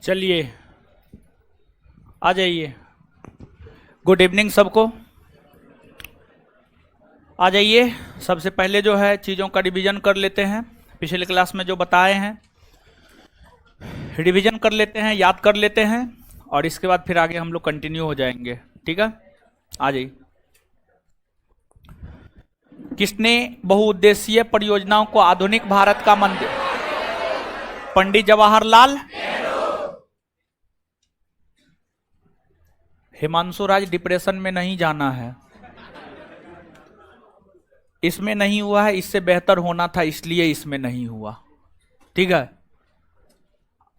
चलिए आ जाइए। Good evening सबको, आ जाइए। सबसे पहले जो है चीज़ों का रिवीजन कर लेते हैं। पिछले क्लास में जो बताए हैं रिवीजन कर लेते हैं, याद कर लेते हैं, और इसके बाद फिर आगे हम लोग कंटिन्यू हो जाएंगे। ठीक है, आ जाइए। किसने बहुउद्देशीय परियोजनाओं को आधुनिक भारत का मंदिर? पंडित जवाहरलाल। हिमांशु राज, डिप्रेशन में नहीं जाना है। इसमें नहीं हुआ है, इससे बेहतर होना था, इसलिए इसमें नहीं हुआ। ठीक है।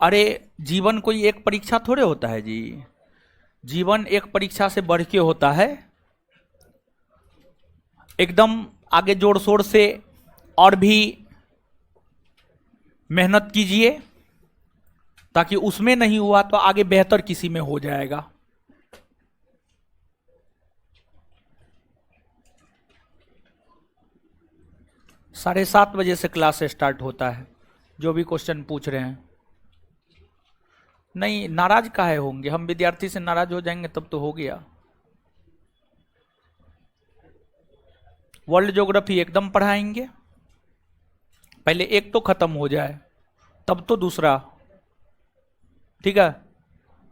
अरे जीवन कोई एक परीक्षा थोड़े होता है जी, जीवन एक परीक्षा से बढ़ के होता है। एकदम आगे जोर शोर से और भी मेहनत कीजिए, ताकि उसमें नहीं हुआ तो आगे बेहतर किसी में हो जाएगा। साढ़े 7 बजे से क्लास स्टार्ट होता है। जो भी क्वेश्चन पूछ रहे हैं, नहीं नाराज काहे होंगे? हम विद्यार्थी से नाराज हो जाएंगे तब तो हो गया। वर्ल्ड ज्योग्राफी एकदम पढ़ाएंगे, पहले एक तो खत्म हो जाए तब तो दूसरा। ठीक है,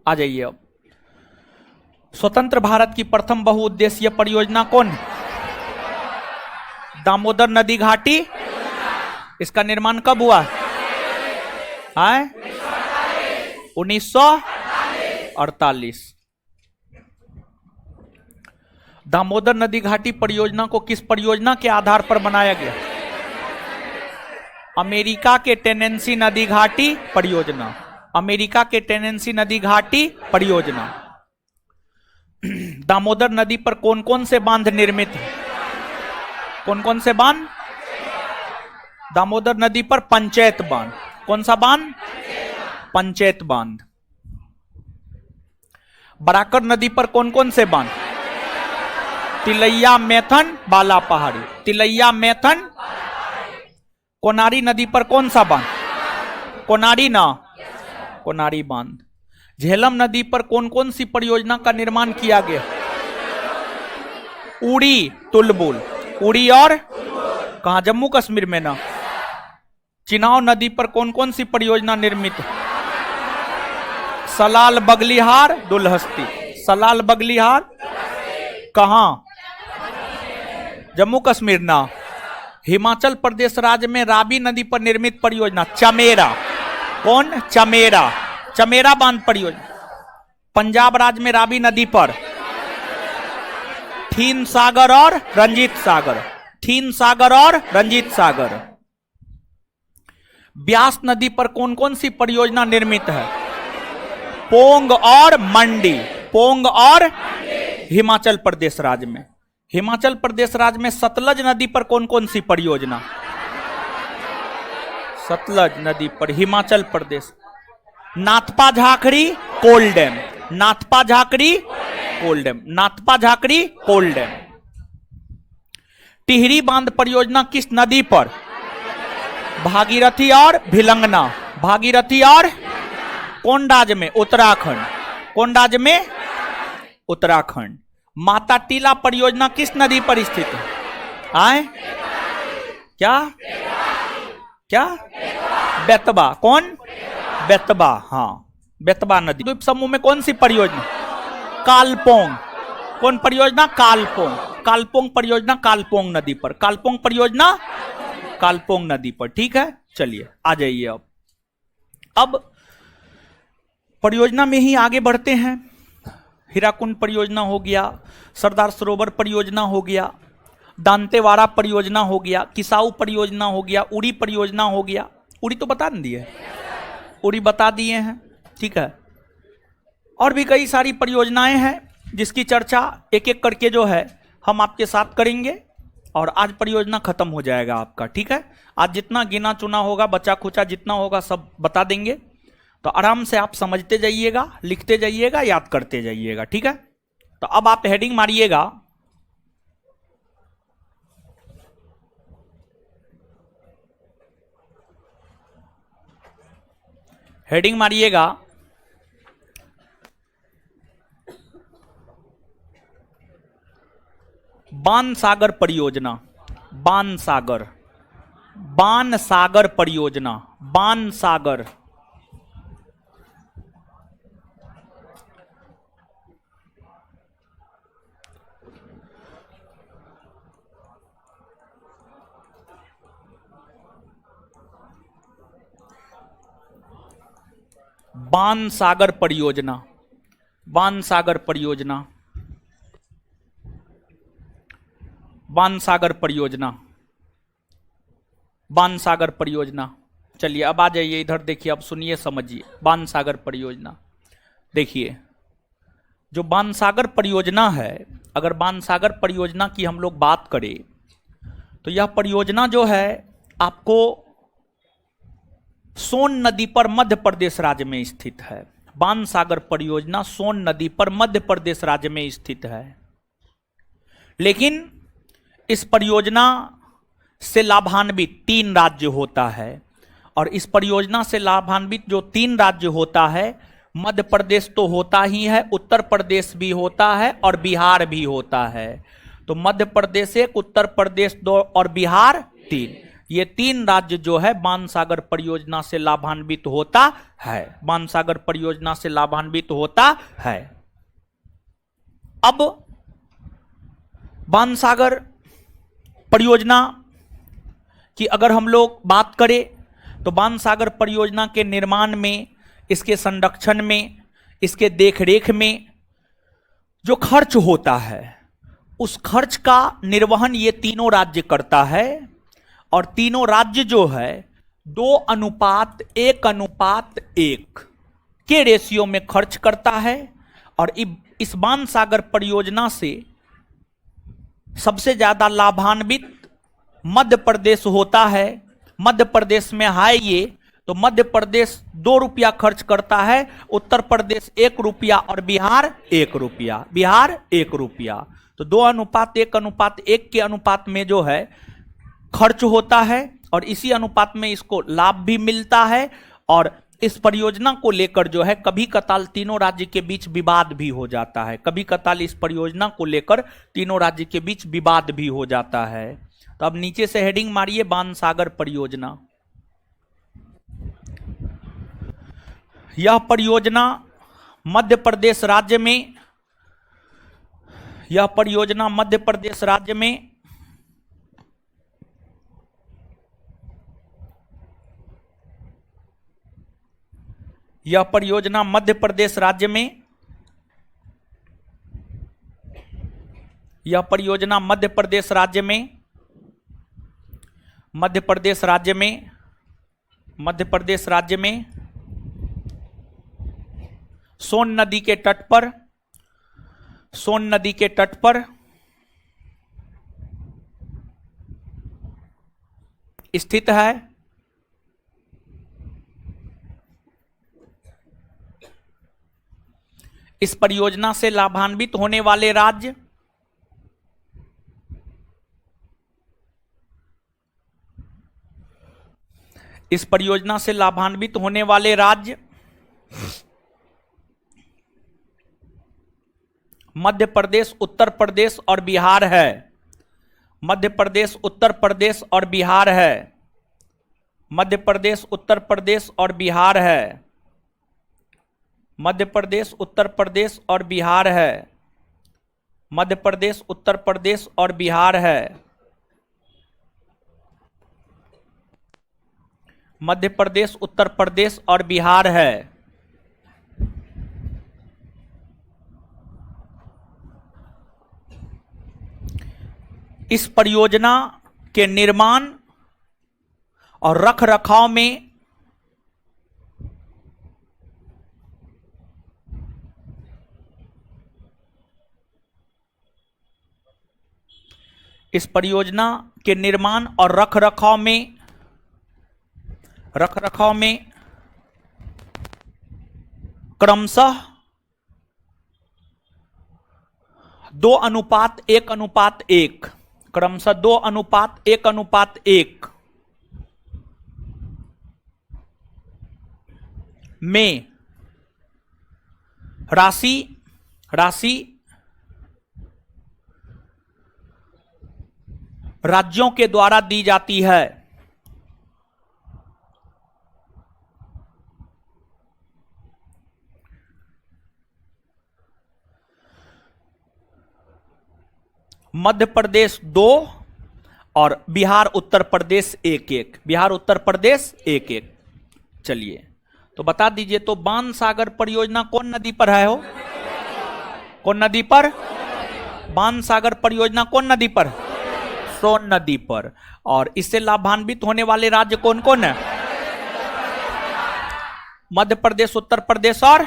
आ जाइए। अब स्वतंत्र भारत की प्रथम बहुउद्देशीय परियोजना कौन? दामोदर नदी घाटी। इसका निर्माण कब हुआ है? 1948। दामोदर नदी घाटी परियोजना को किस परियोजना के आधार पर बनाया गया? अमेरिका के टेनेंसी नदी घाटी परियोजना। अमेरिका के टेनेंसी नदी घाटी परियोजना। दामोदर नदी पर कौन कौन से बांध निर्मित हैं? कौन कौन से बांध? दामोदर नदी पर पंचायत बांध। कौन सा बांध? पंचायत बांध। बराकर नदी पर कौन कौन से बांध? तिलैया, मैथन, बाला पहाड़ी। तिलैया, मैथन। कोनारी नदी पर कौन सा बांध? कोनारी ना, कोनारी बांध। झेलम नदी पर कौन कौन सी परियोजना का निर्माण किया गया? उड़ी, तुलबुल। उड़ी और कहां? जम्मू कश्मीर में ना। चिनाव नदी पर कौन कौन सी परियोजना निर्मित है? सलाल, बगलिहार, दुलहस्ती। सलाल, बगलिहार कहां? जम्मू कश्मीर ना। हिमाचल प्रदेश राज्य में रावी नदी पर निर्मित परियोजना चमेरा। कौन? चमेरा। चमेरा बांध परियोजना। पंजाब राज्य में रावी नदी पर थीन सागर और रंजीत सागर। थीन सागर और रंजीत सागर। ब्यास नदी पर कौन कौन सी परियोजना निर्मित है? पोंग और मंडी। पोंग और हिमाचल प्रदेश राज्य में। हिमाचल प्रदेश राज्य में सतलज नदी पर कौन कौन सी परियोजना? सतलज नदी पर हिमाचल प्रदेश। नाथपा झाकड़ी कोल डैम। नाथपा झाकड़ी कोल डैम। नाथपा झाकड़ी कोल डैम। टिहरी बांध परियोजना किस नदी पर? भागीरथी और भिलंगना। भागीरथी और कौन राज्य में? उत्तराखंड। कौन राज्य में? उत्तराखंड। माता टीला परियोजना किस नदी पर स्थित है? आए क्या क्या? बेतबा। कौन? बेतबा, हाँ बेतबा नदी। द्वीप समूह में कौन सी परियोजना? कालपोंग। कौन परियोजना? कालपोंग। कालपोंग परियोजना कालपोंग नदी पर। कालपोंग परियोजना कालपोंग नदी पर। ठीक है, चलिए आ जाइए। अब परियोजना में ही आगे बढ़ते हैं। हीराकुंड परियोजना हो गया, सरदार सरोवर परियोजना हो गया, दांतेवाड़ा परियोजना हो गया, किसाऊ परियोजना हो गया, उड़ी परियोजना हो गया। उड़ी तो बता दिए, उड़ी बता दिए हैं। ठीक है, और भी कई सारी परियोजनाएं हैं जिसकी चर्चा एक एक करके जो है हम आपके साथ करेंगे, और आज परियोजना खत्म हो जाएगा आपका। ठीक है, आज जितना गिना चुना होगा, बचा खुचा जितना होगा सब बता देंगे। तो आराम से आप समझते जाइएगा, लिखते जाइएगा, याद करते जाइएगा। ठीक है, तो अब आप हेडिंग मारिएगा, हेडिंग मारिएगा बाण सागर परियोजना, बाण सागर, बाण सागर परियोजना, बाण सागर, बाण सागर परियोजना, बाण सागर परियोजना, बाण सागर परियोजना, बाण सागर परियोजना। चलिए अब आ जाइए इधर, देखिए अब सुनिए समझिए। बाण सागर परियोजना देखिए, जो बाण सागर परियोजना है, अगर बाण सागर परियोजना की हम लोग बात करें तो यह परियोजना जो है आपको सोन नदी पर मध्य प्रदेश राज्य में स्थित है। बाण सागर परियोजना सोन नदी पर मध्य प्रदेश राज्य में स्थित है। लेकिन इस परियोजना से लाभान्वित 3 राज्य होता है, और इस परियोजना से लाभान्वित जो 3 राज्य होता है, मध्य प्रदेश तो होता ही है, उत्तर प्रदेश भी होता है और बिहार भी होता है। तो मध्य प्रदेश 1, उत्तर प्रदेश 2 और बिहार 3, ये 3 राज्य जो है बाण सागर परियोजना से लाभान्वित होता है, बाण सागर परियोजना से लाभान्वित होता है। अब बाण सागर परियोजना की अगर हम लोग बात करें तो बाण सागर परियोजना के निर्माण में, इसके संरक्षण में, इसके देखरेख में जो खर्च होता है, उस खर्च का निर्वहन ये तीनों राज्य करता है। और तीनों राज्य जो है 2:1:1 के रेशियो में खर्च करता है। और इस बाण सागर परियोजना से सबसे ज्यादा लाभान्वित मध्य प्रदेश होता है। मध्य प्रदेश में है ये, तो मध्य प्रदेश 2 रुपया खर्च करता है, उत्तर प्रदेश 1 रुपया और बिहार 1 रुपया, बिहार 1 रुपया। तो 2:1:1 के अनुपात में जो है खर्च होता है, और इसी अनुपात में इसको लाभ भी मिलता है। और इस परियोजना को लेकर जो है कभी कताल तीनों राज्य के बीच विवाद भी हो जाता है, कभी कताल इस परियोजना को लेकर तीनों राज्य के बीच विवाद भी हो जाता है। तो अब नीचे से हेडिंग मारिए, बाण सागर परियोजना। यह परियोजना मध्य प्रदेश राज्य में, यह परियोजना मध्य प्रदेश राज्य में यह परियोजना मध्य प्रदेश राज्य में, यह परियोजना मध्य प्रदेश राज्य में, मध्य प्रदेश राज्य में, मध्य प्रदेश राज्य में सोन नदी के तट पर, सोन नदी के तट पर स्थित है। इस परियोजना से लाभान्वित होने वाले राज्य इस परियोजना से लाभान्वित होने वाले राज्य मध्य प्रदेश, उत्तर प्रदेश और बिहार है। मध्य प्रदेश, उत्तर प्रदेश और बिहार है। मध्य प्रदेश, उत्तर प्रदेश और बिहार है। मध्य प्रदेश, उत्तर प्रदेश और बिहार है। मध्य प्रदेश, उत्तर प्रदेश और बिहार है। मध्य प्रदेश, उत्तर प्रदेश और बिहार है। इस परियोजना के निर्माण और रखरखाव में इस परियोजना के निर्माण और रखरखाव में क्रमशः 2:1:1, क्रमशः 2:1:1 में राशि राज्यों के द्वारा दी जाती है। मध्य प्रदेश 2 और बिहार उत्तर प्रदेश 1-1। बिहार उत्तर प्रदेश 1-1। चलिए तो बता दीजिए, तो बाण सागर परियोजना कौन नदी पर है? हो कौन नदी पर? बाण सागर परियोजना कौन नदी पर? सोन नदी पर। और इससे लाभान्वित होने वाले राज्य कौन कौन है? मध्य प्रदेश, उत्तर प्रदेश और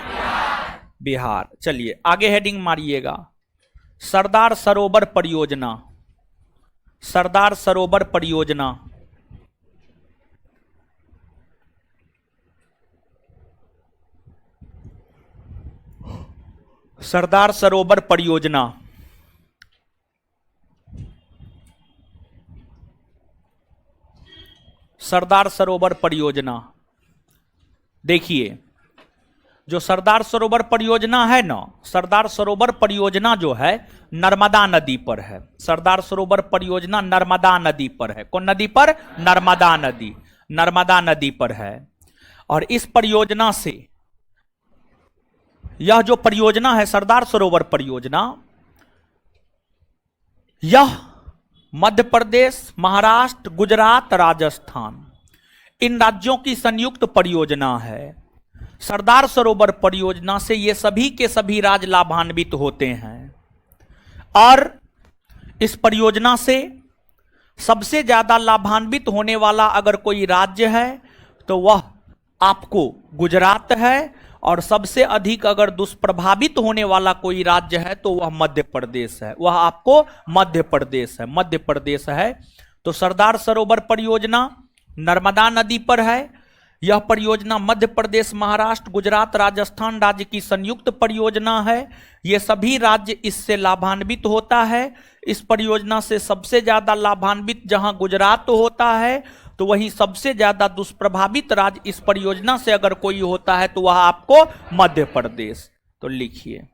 बिहार। चलिए आगे हेडिंग मारिएगा, सरदार सरोवर परियोजना। सरदार सरोवर परियोजना, सरदार सरोवर परियोजना। सरदार सरोवर परियोजना, देखिए जो सरदार सरोवर परियोजना है ना, सरदार सरोवर परियोजना जो है नर्मदा नदी पर है। सरदार सरोवर परियोजना नर्मदा नदी पर है। कौन नदी पर? नर्मदा नदी। नर्मदा नदी पर है। और इस परियोजना से, यह जो परियोजना है सरदार सरोवर परियोजना, यह मध्य प्रदेश, महाराष्ट्र, गुजरात, राजस्थान, इन राज्यों की संयुक्त परियोजना है। सरदार सरोवर परियोजना से ये सभी के सभी राज्य लाभान्वित होते हैं। और इस परियोजना से सबसे ज्यादा लाभान्वित होने वाला अगर कोई राज्य है तो वह आपको गुजरात है, और सबसे अधिक अगर दुष्प्रभावित होने वाला कोई राज्य है तो वह मध्य प्रदेश है। वह आपको मध्य प्रदेश है, मध्य प्रदेश है। तो सरदार सरोवर परियोजना नर्मदा नदी पर है। यह परियोजना मध्य प्रदेश, महाराष्ट्र, गुजरात, राजस्थान राज्य की संयुक्त परियोजना है। ये सभी राज्य इससे लाभान्वित होता है। इस परियोजना से सबसे ज्यादा लाभान्वित जहां गुजरात होता है, तो वहीं सबसे ज्यादा दुष्प्रभावित राज्य इस परियोजना से अगर कोई होता है तो वह आपको मध्य प्रदेश। तो लिखिए,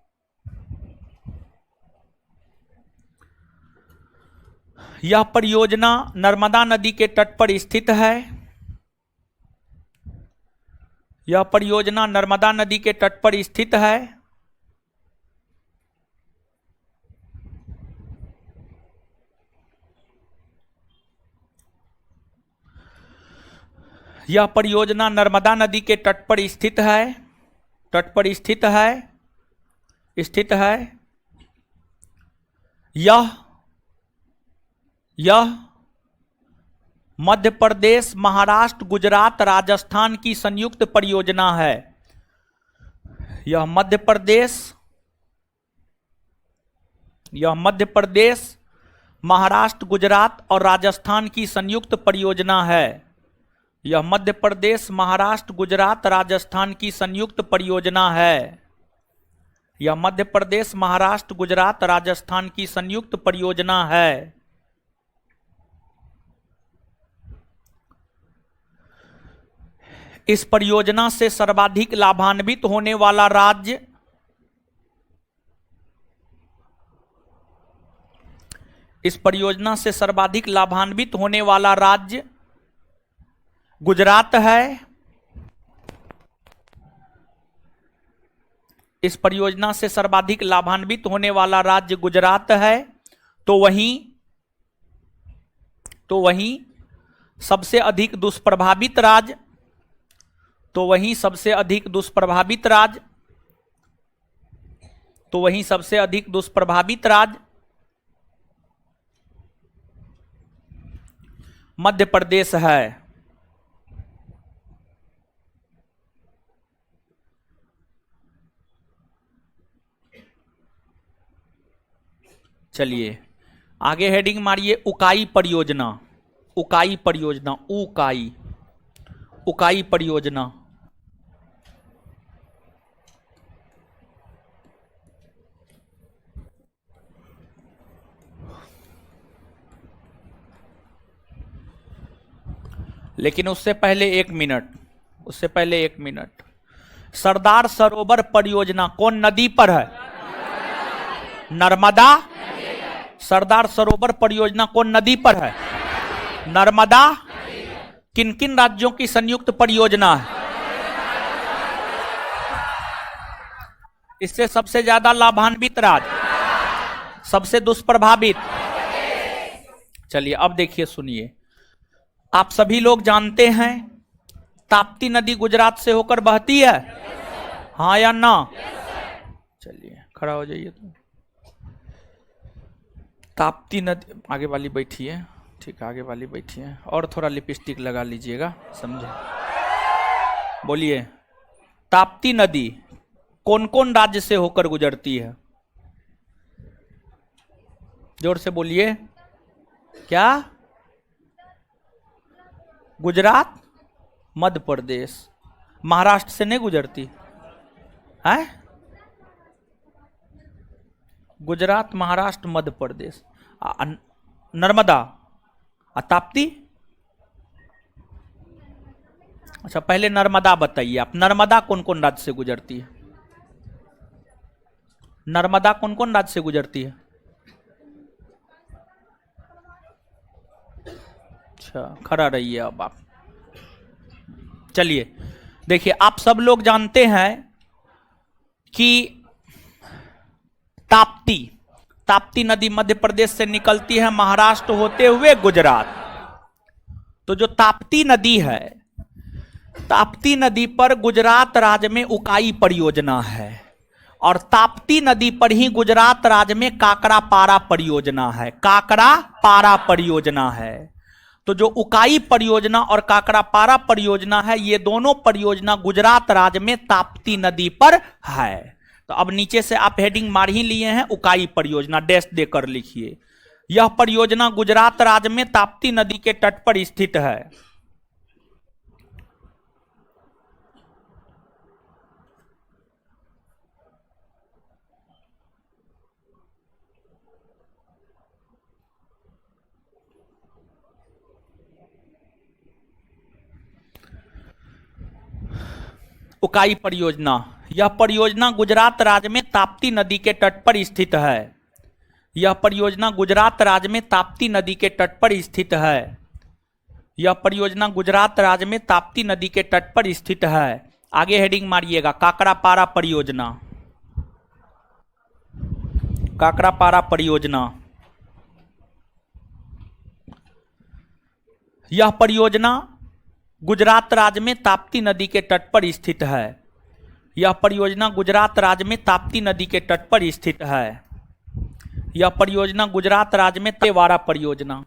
यह परियोजना नर्मदा नदी के तट पर स्थित है। यह परियोजना नर्मदा नदी के तट पर स्थित है। यह परियोजना नर्मदा नदी के तट पर स्थित है। तट पर स्थित है, स्थित है। यह मध्य प्रदेश, महाराष्ट्र, गुजरात, राजस्थान की संयुक्त परियोजना है। यह मध्य प्रदेश, महाराष्ट्र, गुजरात और राजस्थान की संयुक्त परियोजना है। यह मध्य प्रदेश, महाराष्ट्र, गुजरात, राजस्थान की संयुक्त परियोजना है। यह मध्य प्रदेश, महाराष्ट्र, गुजरात, राजस्थान की संयुक्त परियोजना है। इस परियोजना से सर्वाधिक लाभान्वित होने वाला राज्य इस परियोजना से सर्वाधिक लाभान्वित होने वाला राज्य गुजरात है। इस परियोजना से सर्वाधिक लाभान्वित होने वाला राज्य गुजरात है। तो वहीं सबसे अधिक दुष्प्रभावित राज्य मध्य प्रदेश है। चलिए आगे हेडिंग मारिए, उकाई परियोजना। उकाई परियोजना, उकाई परियोजना। लेकिन उससे पहले एक मिनट, सरदार सरोवर परियोजना कौन नदी पर है? नर्मदा। सरदार सरोवर परियोजना कौन नदी पर है? नर्मदा। किन किन राज्यों की संयुक्त परियोजना है? इससे सबसे ज्यादा लाभान्वित राज्य, सबसे दुष्प्रभावित। चलिए अब देखिए, सुनिए। आप सभी लोग जानते हैं ताप्ती नदी गुजरात से होकर बहती है, हाँ या ना? चलिए खड़ा हो जाइए। तो ताप्ती नदी, आगे वाली बैठिए, ठीक, आगे वाली बैठिए, और थोड़ा लिपस्टिक लगा लीजिएगा, समझे? बोलिए, ताप्ती नदी कौन कौन राज्य से होकर गुजरती है? जोर से बोलिए। क्या? गुजरात, मध्य प्रदेश, महाराष्ट्र से नहीं गुजरती है? गुजरात, महाराष्ट्र, मध्य प्रदेश, नर्मदा, ताप्ती। अच्छा पहले नर्मदा बताइए आप, नर्मदा कौन कौन राज्य से गुजरती है? नर्मदा कौन कौन राज्य से गुजरती है? अच्छा खड़ा रहिए अब आप। चलिए देखिए, आप सब लोग जानते हैं कि ताप्ती नदी मध्य प्रदेश से निकलती है, महाराष्ट्र होते हुए गुजरात। तो जो ताप्ती नदी है, ताप्ती नदी पर गुजरात राज्य में उकाई परियोजना है, और ताप्ती नदी पर ही गुजरात राज्य में काकरापारा परियोजना है। काकरापारा परियोजना है। तो जो उकाई परियोजना और काकरापारा परियोजना है, ये दोनों परियोजना गुजरात राज्य में ताप्ती नदी पर है। तो अब नीचे से आप हेडिंग मार ही लिए हैं, उकाई परियोजना, डैश देकर लिखिए। यह परियोजना गुजरात राज्य में ताप्ती नदी के तट पर स्थित है। उकाई परियोजना, यह परियोजना गुजरात राज्य में ताप्ती नदी के तट पर स्थित है। यह परियोजना गुजरात राज्य में ताप्ती नदी के तट पर स्थित है। यह परियोजना गुजरात राज्य में ताप्ती नदी के तट पर स्थित है। आगे हेडिंग मारिएगा, काकरापारा परियोजना। काकरापारा परियोजना, यह परियोजना गुजरात राज्य में ताप्ती नदी के तट पर स्थित है। यह परियोजना गुजरात राज्य में ताप्ती नदी के तट पर स्थित है। यह परियोजना गुजरात राज्य में तेवारा परियोजना।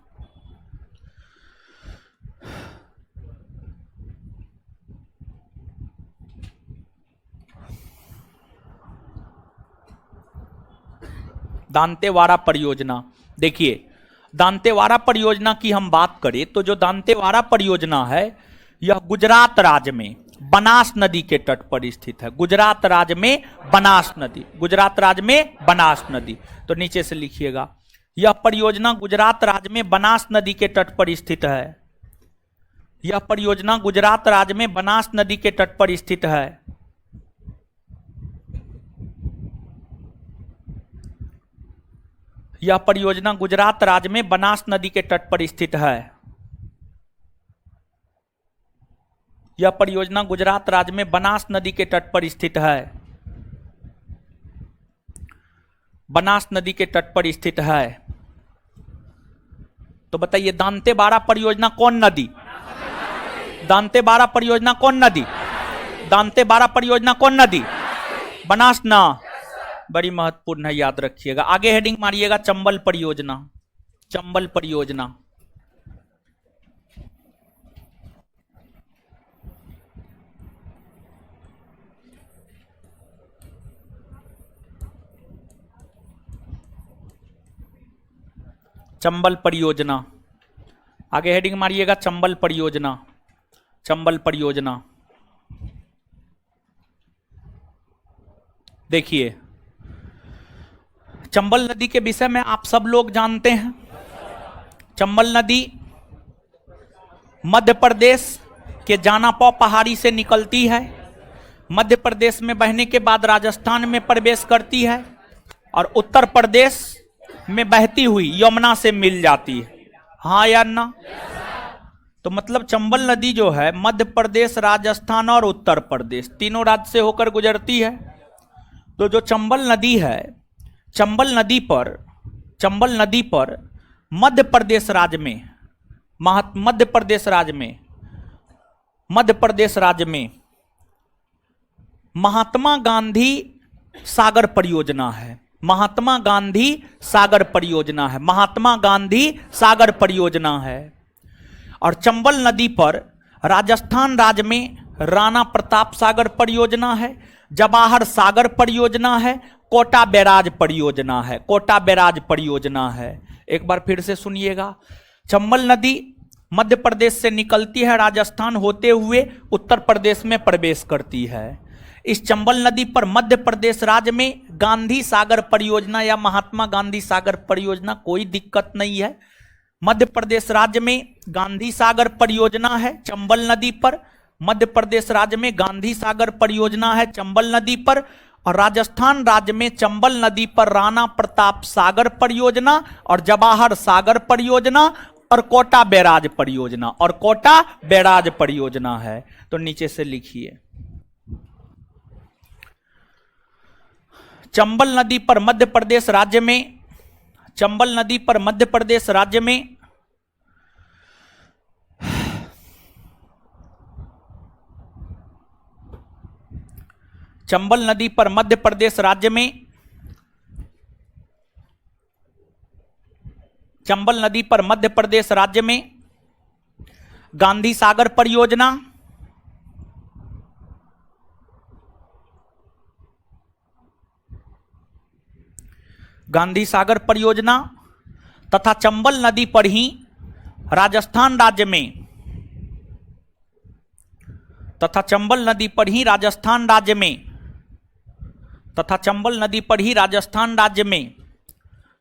दांतेवाड़ा परियोजना। देखिए, दांतेवाड़ा परियोजना की हम बात करें तो जो दांतेवाड़ा परियोजना है, यह गुजरात राज्य में बनास नदी के तट पर स्थित है। गुजरात राज्य में बनास नदी, गुजरात राज्य में बनास नदी। तो नीचे से लिखिएगा, यह परियोजना गुजरात राज्य में बनास नदी के तट पर स्थित है। यह परियोजना गुजरात राज्य में बनास नदी के तट पर स्थित है। यह परियोजना गुजरात राज्य में बनास नदी के तट पर स्थित है। यह परियोजना गुजरात राज्य में बनास नदी के तट पर स्थित है। बनास नदी के तट पर स्थित है। तो बताइए, दांतेवाड़ा परियोजना कौन नदी? दांतेवाड़ा परियोजना कौन नदी? दांतेवाड़ा परियोजना कौन नदी? बनास ना, बड़ी महत्वपूर्ण है, याद रखिएगा। आगे हेडिंग मारिएगा, चंबल परियोजना। चंबल परियोजना, चंबल परियोजना। आगे हेडिंग मारिएगा, चंबल परियोजना। चंबल परियोजना, देखिए, चंबल नदी के विषय में आप सब लोग जानते हैं। चंबल नदी मध्य प्रदेश के जानापा पहाड़ी से निकलती है, मध्य प्रदेश में बहने के बाद राजस्थान में प्रवेश करती है, और उत्तर प्रदेश में बहती हुई यमुना से मिल जाती है। हाँ या ना? तो मतलब चंबल नदी जो है मध्य प्रदेश, राजस्थान और उत्तर प्रदेश तीनों राज्य से होकर गुजरती है। तो जो चंबल नदी है, चंबल नदी पर मध्य प्रदेश राज्य में महात्मा गांधी सागर परियोजना है। महात्मा गांधी सागर परियोजना है। और चंबल नदी पर राजस्थान राज्य में राणा प्रताप सागर परियोजना है, जवाहर सागर परियोजना है, कोटा बैराज परियोजना है। एक बार फिर से सुनिएगा। चंबल नदी मध्य प्रदेश से निकलती है, राजस्थान होते हुए उत्तर प्रदेश में प्रवेश करती है। इस चंबल नदी पर मध्य प्रदेश राज्य में गांधी सागर परियोजना या महात्मा गांधी सागर परियोजना, कोई दिक्कत नहीं है। मध्य प्रदेश राज्य में गांधी सागर परियोजना है चंबल नदी पर, मध्य प्रदेश राज्य में गांधी सागर परियोजना है चंबल नदी पर। और राजस्थान राज्य में चंबल नदी पर राणा प्रताप सागर परियोजना और जवाहर सागर परियोजना और कोटा बैराज परियोजना है। तो नीचे से लिखिए, चंबल नदी पर मध्य प्रदेश राज्य में चंबल नदी पर मध्य प्रदेश राज्य में चंबल नदी पर मध्य प्रदेश राज्य में चंबल नदी पर मध्य प्रदेश राज्य में गांधी सागर परियोजना तथा चंबल नदी पर ही राजस्थान राज्य में तथा चंबल नदी पर ही राजस्थान राज्य में तथा चंबल नदी पर ही राजस्थान राज्य में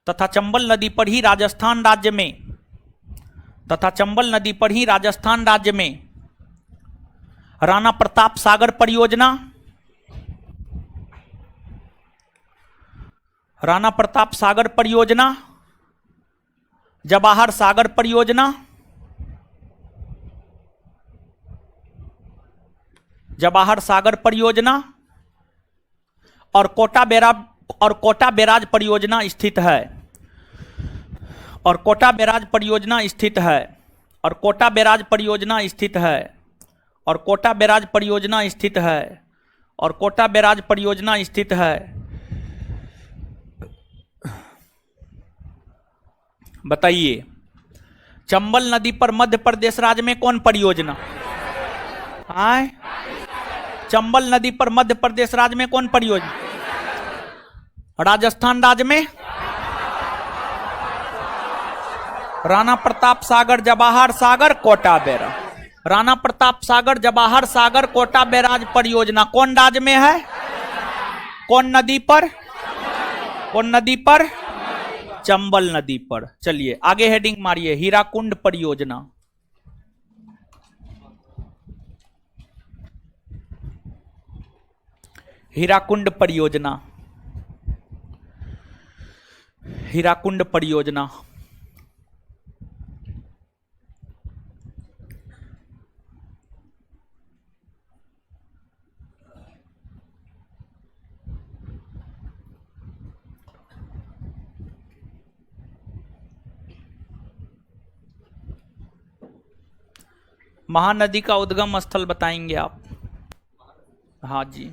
तथा चंबल नदी पर ही राजस्थान राज्य में तथा चंबल नदी पर ही राजस्थान राज्य में राणा प्रताप सागर परियोजना राणा प्रताप सागर परियोजना, जवाहर सागर परियोजना, जवाहर सागर परियोजना और कोटा बैराज परियोजना स्थित है और कोटा बैराज परियोजना स्थित है और कोटा बैराज परियोजना स्थित है और कोटा बैराज परियोजना स्थित है और कोटा बैराज परियोजना स्थित है। बताइए, चंबल नदी पर मध्य प्रदेश राज्य में कौन परियोजना? आए, चंबल नदी पर मध्य प्रदेश राज्य में कौन परियोजना? राजस्थान राज्य में राणा प्रताप सागर, जवाहर सागर, कोटा बैराज। राणा प्रताप सागर, जवाहर सागर, कोटा बैराज परियोजना कौन राज्य में है? कौन नदी पर? कौन नदी पर? चंबल नदी पर। चलिए आगे हेडिंग मारिए, हीराकुंड परियोजना। हीराकुंड परियोजना, हीराकुंड परियोजना। महानदी का उद्गम स्थल बताएंगे आप? हाँ जी,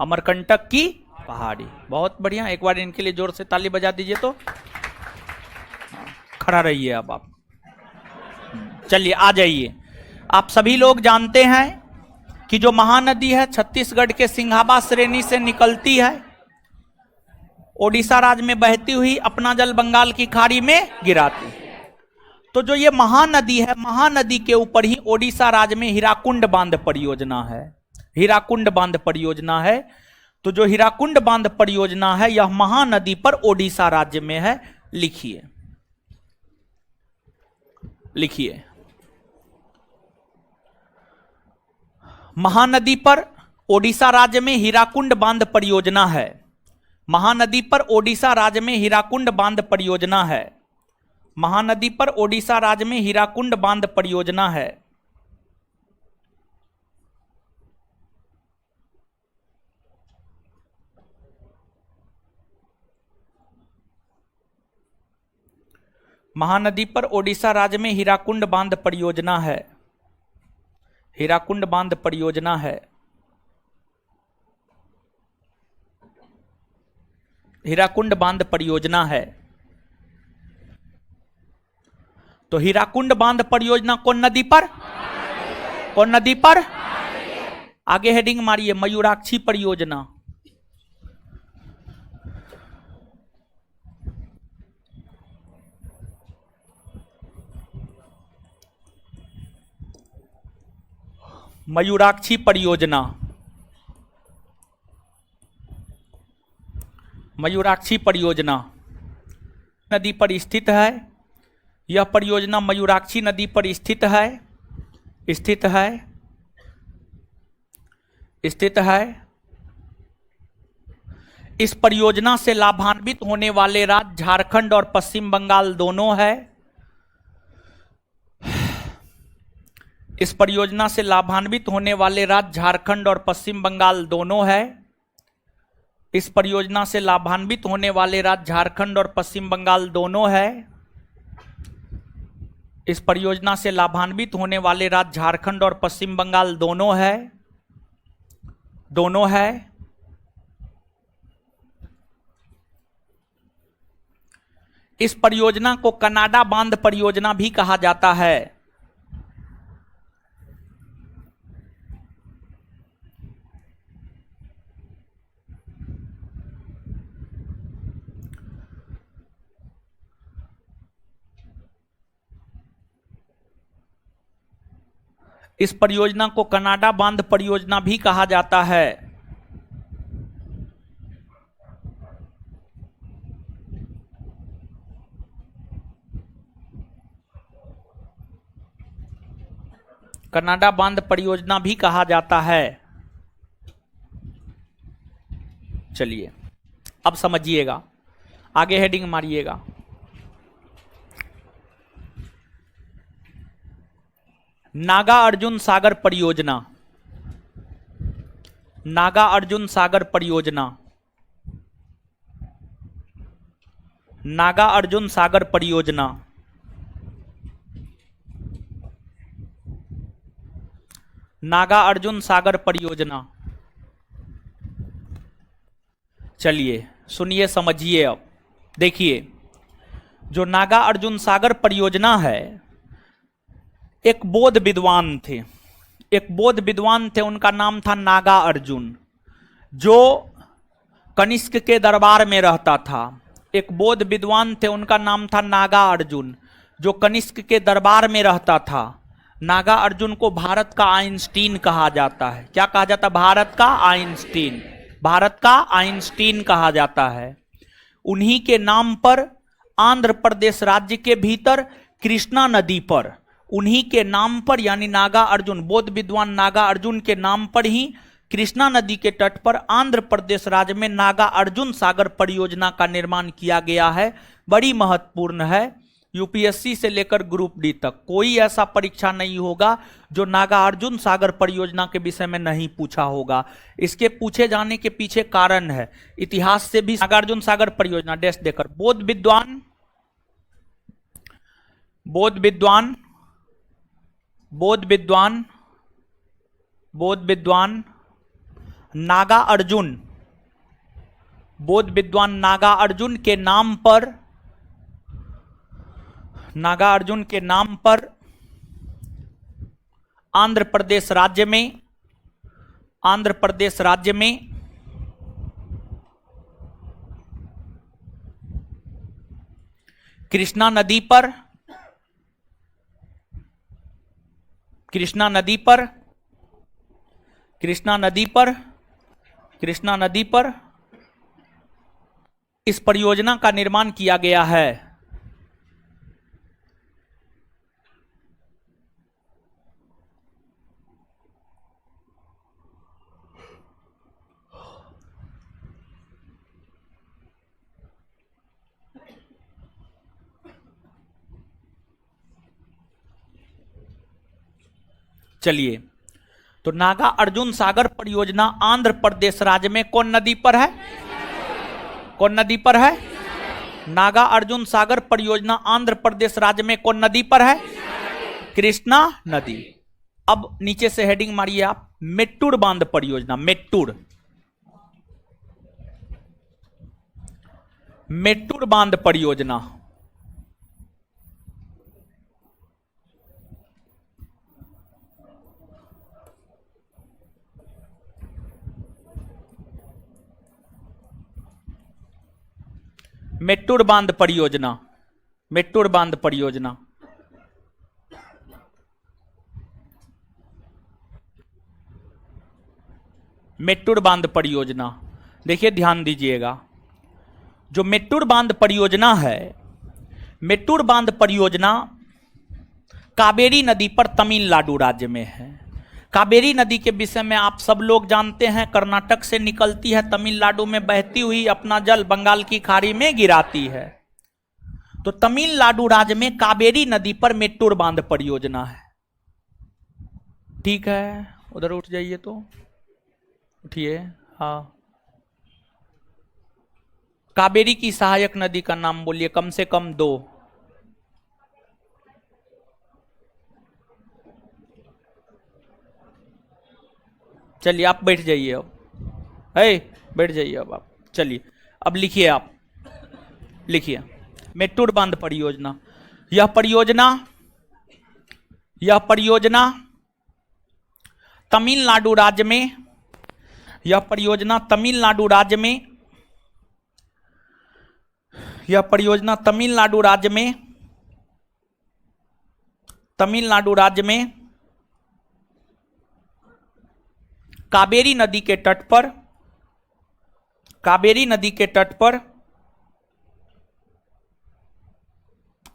अमरकंटक की पहाड़ी। बहुत बढ़िया, एक बार इनके लिए जोर से ताली बजा दीजिए। तो खड़ा रहिए अब आप। चलिए आ जाइए। आप सभी लोग जानते हैं कि जो महानदी है छत्तीसगढ़ के सिंघाबा श्रेणी से निकलती है, ओडिशा राज्य में बहती हुई अपना जल बंगाल की खाड़ी में गिराती है। तो जो ये महानदी है, महानदी के ऊपर ही ओडिशा राज्य में हीराकुंड बांध परियोजना है। हीराकुंड बांध परियोजना है। तो जो हीराकुंड बांध परियोजना है यह महानदी पर ओडिशा राज्य में है। लिखिए, लिखिए, महानदी पर ओडिशा राज्य में हीराकुंड बांध परियोजना है। महानदी पर ओडिशा राज्य में हीराकुंड बांध परियोजना है। महानदी पर ओडिशा राज्य में हीराकुंड बांध परियोजना है। महानदी पर ओडिशा राज्य में हीराकुंड बांध परियोजना है। हीराकुंड बांध परियोजना है। हीराकुंड बांध परियोजना है। तो हीराकुंड बांध परियोजना कौन नदी पर? कौन नदी पर? आगे हेडिंग मारिए, मयूराक्षी परियोजना। मयूराक्षी परियोजना। मयूराक्षी परियोजना नदी पर स्थित है। यह परियोजना मयूराक्षी नदी पर स्थित है। स्थित है। स्थित है। इस परियोजना से लाभान्वित होने वाले राज्य झारखंड और पश्चिम बंगाल दोनों है। इस परियोजना से लाभान्वित होने वाले राज्य झारखंड और पश्चिम बंगाल दोनों है। इस परियोजना से लाभान्वित होने वाले राज्य झारखंड और पश्चिम बंगाल दोनों है। इस परियोजना से लाभान्वित होने वाले राज्य झारखंड और पश्चिम बंगाल दोनों है। दोनों है। इस परियोजना को कनाडा बांध परियोजना भी कहा जाता है। इस परियोजना को कनाडा बांध परियोजना भी कहा जाता है। कनाडा बांध परियोजना भी कहा जाता है। चलिए अब समझिएगा, आगे हेडिंग मारिएगा। नागा अर्जुन सागर परियोजना। नागा अर्जुन सागर परियोजना। नागा अर्जुन सागर परियोजना। नागा अर्जुन सागर परियोजना। चलिए सुनिए, समझिए। अब देखिए, जो नागा अर्जुन सागर परियोजना है, एक बौद्ध विद्वान थे। एक बौद्ध विद्वान थे, उनका नाम था नागा अर्जुन, जो कनिष्क के दरबार में रहता था। एक बौद्ध विद्वान थे, उनका नाम था नागा अर्जुन, जो कनिष्क के दरबार में रहता था। नागा अर्जुन को भारत का आइंस्टीन कहा जाता है। क्या कहा जाता है? भारत का आइंस्टीन। भारत का आइंस्टीन कहा जाता है। उन्हीं के नाम पर आंध्र प्रदेश राज्य के भीतर कृष्णा नदी पर, उन्हीं के नाम पर, यानी नागा अर्जुन, बौद्ध विद्वान नागा अर्जुन के नाम पर ही कृष्णा नदी के तट पर आंध्र प्रदेश राज्य में नागा अर्जुन सागर परियोजना का निर्माण किया गया है। बड़ी महत्वपूर्ण है। यूपीएससी से लेकर ग्रुप डी तक कोई ऐसा परीक्षा नहीं होगा जो नागा अर्जुन सागर परियोजना के विषय में नहीं पूछा होगा। इसके पूछे जाने के पीछे कारण है, इतिहास से भी। नागा अर्जुन सागर परियोजना डैश देकर बौद्ध विद्वान बौद्ध विद्वान बौद्ध विद्वान बौद्ध विद्वान नागा अर्जुन, बौद्ध विद्वान नागा अर्जुन के नाम पर, नागा अर्जुन के नाम पर आंध्र प्रदेश राज्य में, आंध्र प्रदेश राज्य में कृष्णा नदी पर, कृष्णा नदी पर, कृष्णा नदी पर, कृष्णा नदी पर इस परियोजना का निर्माण किया गया है। चलिए, तो नागा अर्जुन सागर परियोजना आंध्र प्रदेश राज्य में कौन नदी पर है? कौन नदी पर है? नागा अर्जुन सागर परियोजना आंध्र प्रदेश राज्य में कौन नदी पर है? कृष्णा नदी। अब नीचे से हेडिंग मारिए आप, मेट्टूर बांध परियोजना। मेट्टूर, मेट्टूर बांध परियोजना। मेट्टूर बांध परियोजना, मेट्टूर बांध परियोजना। मेट्टूर बांध परियोजना, देखिए ध्यान दीजिएगा, जो मेट्टूर बांध परियोजना है, मेट्टूर बांध परियोजना कावेरी नदी पर तमिलनाडु राज्य में है। कावेरी नदी के विषय में आप सब लोग जानते हैं, कर्नाटक से निकलती है, तमिलनाडु में बहती हुई अपना जल बंगाल की खाड़ी में गिराती है। तो तमिलनाडु राज्य में कावेरी नदी पर मेट्टूर बांध परियोजना है। ठीक है, उधर उठ जाइए, तो उठिए। हाँ, कावेरी की सहायक नदी का नाम बोलिए, कम से कम 2। चलिए आप बैठ जाइए, अब बैठ जाइए अब आप। चलिए अब लिखिए, आप लिखिए मेट्टूर बांध परियोजना। यह परियोजना, यह परियोजना तमिलनाडु राज्य में, यह परियोजना तमिलनाडु राज्य में, यह परियोजना तमिलनाडु राज्य में, तमिलनाडु राज्य में कावेरी नदी के तट पर, कावेरी नदी के तट पर,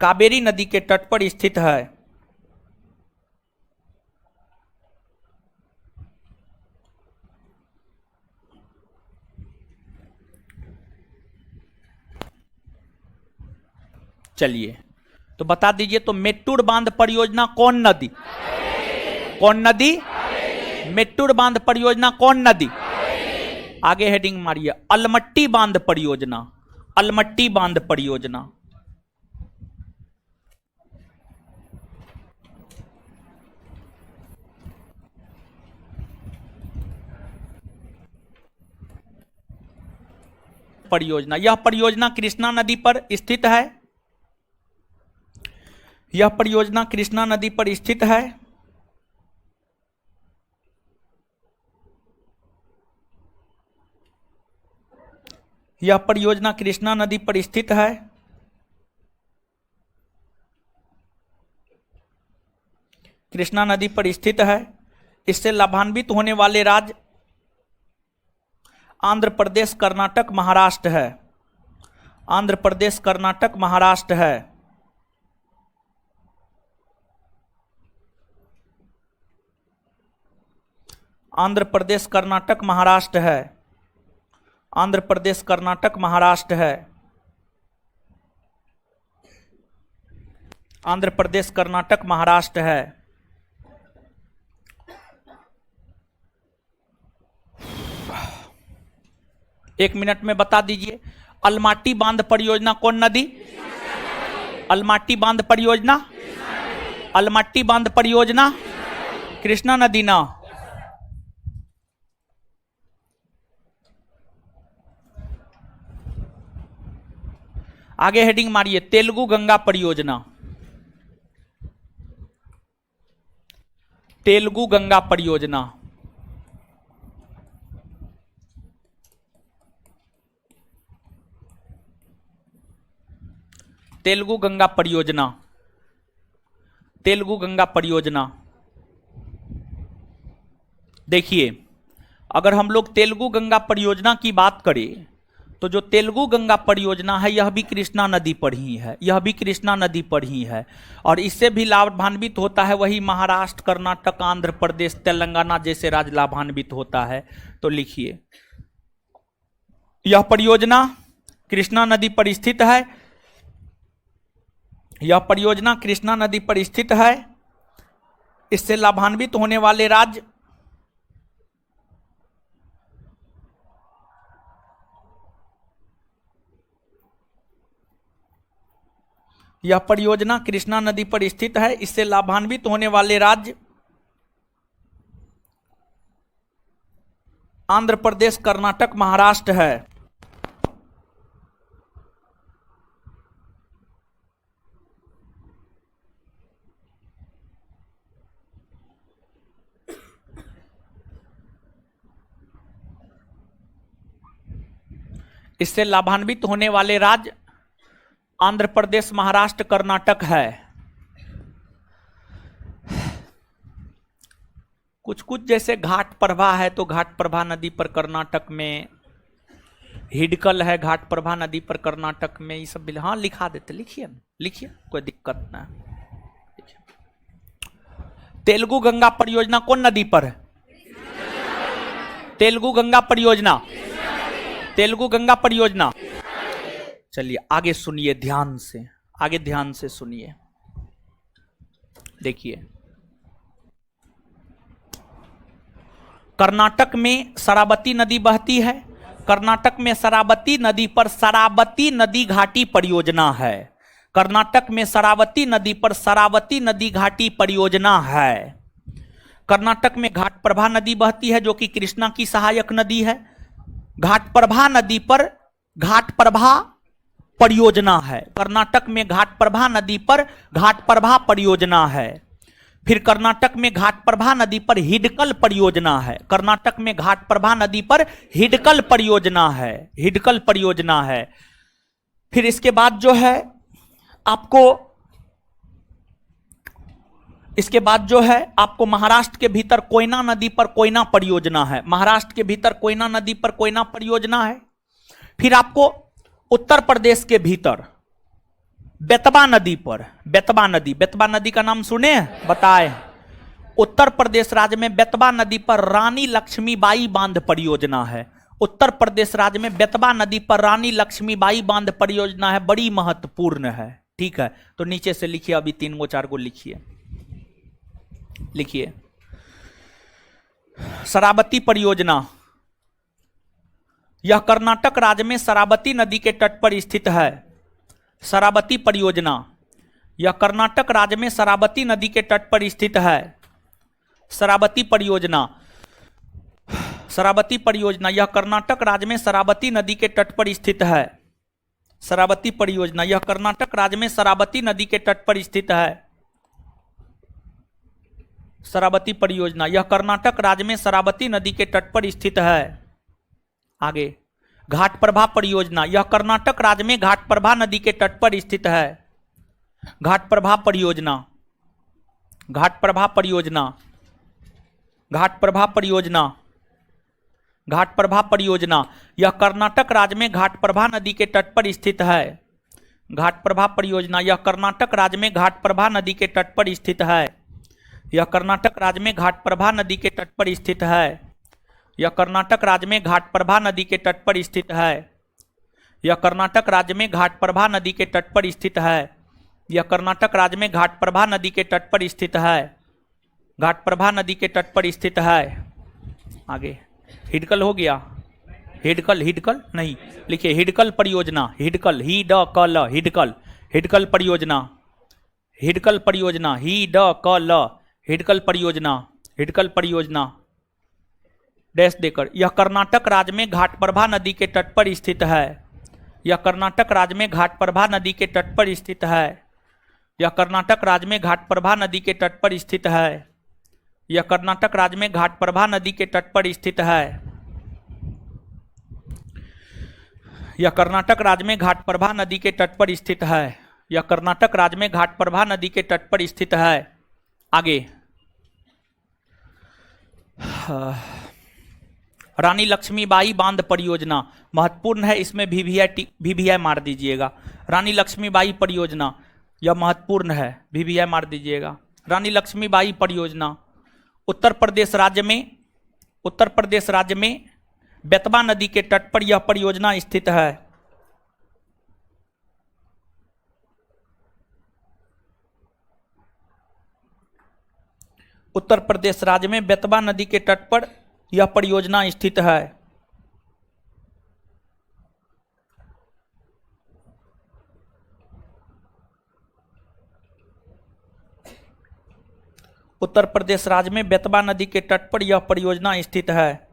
कावेरी नदी के तट पर स्थित है। चलिए तो बता दीजिए, तो मेट्टूर बांध परियोजना कौन नदी? कौन नदी? मेट्टूर बांध परियोजना कौन नदी? आगे हेडिंग मारिए, अलमट्टी बांध परियोजना। अलमट्टी बांध परियोजना। परियोजना, यह परियोजना कृष्णा नदी पर स्थित है। यह परियोजना कृष्णा नदी पर स्थित है। यह परियोजना कृष्णा नदी पर स्थित है। कृष्णा नदी पर स्थित है। इससे लाभान्वित होने वाले राज्य आंध्र प्रदेश, कर्नाटक, महाराष्ट्र है। आंध्र प्रदेश, कर्नाटक, महाराष्ट्र है। आंध्र प्रदेश, कर्नाटक, महाराष्ट्र है। आंध्र प्रदेश, कर्नाटक, महाराष्ट्र है। आंध्र प्रदेश, कर्नाटक, महाराष्ट्र है। एक मिनट में बता दीजिए, अलमाटी बांध परियोजना कौन नदी? अलमाटी बांध परियोजना, अलमाटी बांध परियोजना कृष्णा नदी ना। आगे हेडिंग मारिए, तेलुगु गंगा परियोजना। तेलुगु गंगा परियोजना। तेलुगु गंगा परियोजना। तेलुगु गंगा परियोजना। देखिए, अगर हम लोग तेलुगु गंगा परियोजना की बात करें, तो जो तेलुगु गंगा परियोजना है, यह भी कृष्णा नदी पर ही है। यह भी कृष्णा नदी पर ही है। और इससे भी लाभान्वित होता है वही महाराष्ट्र, कर्नाटक, आंध्र प्रदेश, तेलंगाना जैसे राज्य लाभान्वित होता है। तो लिखिए, यह परियोजना कृष्णा नदी पर स्थित है। यह परियोजना कृष्णा नदी पर स्थित है। इससे लाभान्वित होने वाले राज्य यह परियोजना कृष्णा नदी पर स्थित है। इससे लाभान्वित होने वाले राज्य आंध्र प्रदेश, कर्नाटक, महाराष्ट्र है। इससे लाभान्वित होने वाले राज्य आंध्र प्रदेश, महाराष्ट्र, कर्नाटक है। कुछ कुछ जैसे घाट प्रभा है, तो घाट प्रभा नदी पर कर्नाटक में, हिडकल है घाट प्रभा नदी पर कर्नाटक में, ये सब हाँ लिखा देते, लिखिए लिखिए, कोई दिक्कत ना। तेलुगु गंगा परियोजना कौन नदी पर है? तेलुगु गंगा परियोजना, तेलुगु गंगा परियोजना। चलिए आगे सुनिए ध्यान से, आगे ध्यान से सुनिए। देखिए, कर्नाटक में शरावती नदी बहती है। कर्नाटक में शरावती नदी पर शरावती नदी घाटी परियोजना है। कर्नाटक में शरावती नदी पर शरावती नदी घाटी परियोजना है। कर्नाटक में घाटप्रभा नदी बहती है, जो कि कृष्णा की सहायक नदी है। घाटप्रभा नदी पर घाटप्रभा परियोजना है। कर्नाटक में घाटप्रभा नदी पर घाटप्रभा परियोजना है। फिर कर्नाटक में घाटप्रभा नदी पर हिडकल परियोजना है। कर्नाटक में घाटप्रभा नदी पर हिडकल परियोजना है, हिडकल परियोजना है। फिर इसके बाद जो है आपको, इसके बाद जो है आपको महाराष्ट्र के भीतर कोयना नदी पर कोयना परियोजना है। महाराष्ट्र के भीतर कोयना नदी पर कोयना परियोजना है। फिर आपको उत्तर प्रदेश के भीतर बेतवा नदी पर, बेतवा नदी, बेतवा नदी का नाम सुने बताए? उत्तर प्रदेश राज्य में बेतवा नदी पर रानी लक्ष्मीबाई बांध परियोजना है। उत्तर प्रदेश राज्य में बेतवा नदी पर रानी लक्ष्मीबाई बांध परियोजना है, बड़ी महत्वपूर्ण है। ठीक है, तो नीचे से लिखिए, अभी 3 गो 4 गो लिखिए, लिखिए। शरावती परियोजना, यह कर्नाटक राज्य में शरावती नदी के तट पर स्थित है। शरावती परियोजना, यह कर्नाटक राज्य में शरावती नदी के तट पर स्थित है। शरावती परियोजना, शरावती परियोजना, यह कर्नाटक राज्य में शरावती नदी के तट पर स्थित है। शरावती परियोजना, यह कर्नाटक राज्य में शरावती नदी के तट पर स्थित है। शरावती परियोजना, यह कर्नाटक राज्य में शरावती नदी के तट पर स्थित है। आगे, घाटप्रभा परियोजना, यह कर्नाटक राज्य में घाटप्रभा नदी के तट पर स्थित है। घाटप्रभा परियोजना, घाटप्रभा परियोजना, घाटप्रभा परियोजना, घाटप्रभा परियोजना, यह कर्नाटक राज्य में घाटप्रभा नदी के तट पर स्थित है। घाटप्रभा परियोजना, यह कर्नाटक राज्य में घाटप्रभा नदी के तट पर स्थित है। यह कर्नाटक राज्य में घाटप्रभा नदी के तट पर स्थित है। यह कर्नाटक राज्य में घाटप्रभा नदी के तट पर स्थित है। यह कर्नाटक राज्य में घाटप्रभा नदी के तट पर स्थित है। यह कर्नाटक राज्य में घाटप्रभा नदी के तट पर स्थित है। घाटप्रभा नदी के तट पर स्थित है। आगे, हिडकल हो गया, हिडकल, हिडकल नहीं लिखिए, हिडकल परियोजना, हिडकल, ही ड क ल, हिडकल, हिडकल परियोजना, हिडकल परियोजना, ही ड क ल, हिडकल परियोजना, हिडकल परियोजना डैश देकर। यह कर्नाटक राज्य में घाटप्रभा नदी के तट पर स्थित है। यह कर्नाटक राज्य में घाटप्रभा नदी के तट पर स्थित है। यह कर्नाटक राज्य में घाटप्रभा नदी के तट पर स्थित है। यह कर्नाटक राज्य में घाटप्रभा नदी के तट पर स्थित है। यह कर्नाटक राज्य में घाटप्रभा नदी के तट पर स्थित है। यह कर्नाटक राज्य में घाटप्रभा नदी के तट पर स्थित है। आगे, रानी लक्ष्मीबाई बांध परियोजना महत्वपूर्ण है, इसमें वीवीआई मार दीजिएगा। रानी लक्ष्मीबाई परियोजना यह महत्वपूर्ण है, वीवीआई मार दीजिएगा। रानी लक्ष्मीबाई परियोजना उत्तर प्रदेश राज्य में, उत्तर प्रदेश राज्य में बेतवा नदी के तट पर यह परियोजना स्थित है। उत्तर प्रदेश राज्य में बेतवा नदी के तट पर यह परियोजना स्थित है। उत्तर प्रदेश राज्य में बेतवा नदी के तट पर यह परियोजना स्थित है।